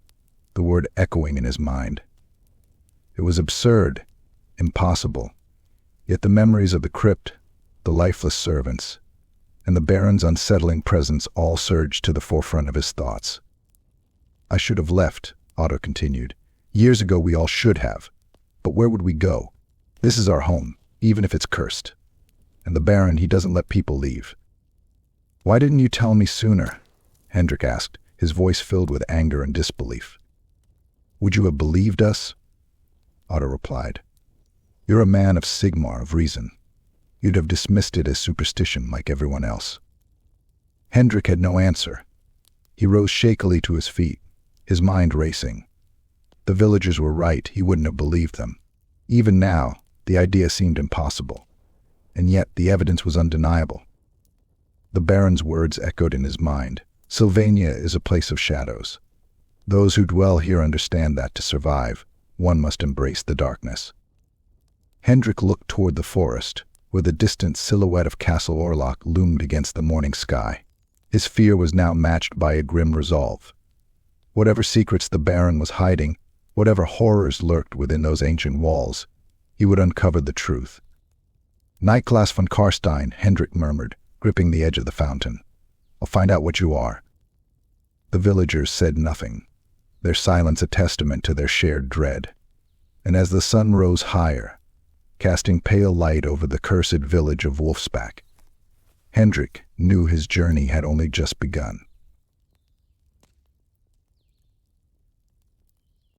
Speaker 1: the word echoing in his mind. It was absurd, impossible, yet the memories of the crypt, the lifeless servants, and the Baron's unsettling presence all surged to the forefront of his thoughts. "I should have left," Otto continued. "Years ago we all should have. But where would we go? This is our home, even if it's cursed. And the Baron, he doesn't let people leave." "Why didn't you tell me sooner?" Hendrik asked, his voice filled with anger and disbelief. "Would you have believed us?" Otto replied. "You're a man of Sigmar, of reason. You'd have dismissed it as superstition like everyone else." Hendrik had no answer. He rose shakily to his feet, his mind racing. The villagers were right, he wouldn't have believed them. Even now, the idea seemed impossible. And yet the evidence was undeniable. The Baron's words echoed in his mind. "Sylvania is a place of shadows. Those who dwell here understand that to survive, one must embrace the darkness." Hendrik looked toward the forest, where the distant silhouette of Castle Orlock loomed against the morning sky. His fear was now matched by a grim resolve. Whatever secrets the Baron was hiding, whatever horrors lurked within those ancient walls, he would uncover the truth. "Nyklas von Carstein," Hendrik murmured, gripping the edge of the fountain. "I'll find out what you are." The villagers said nothing, their silence a testament to their shared dread. And as the sun rose higher, casting pale light over the cursed village of Wolfsbach, Hendrik knew his journey had only just begun.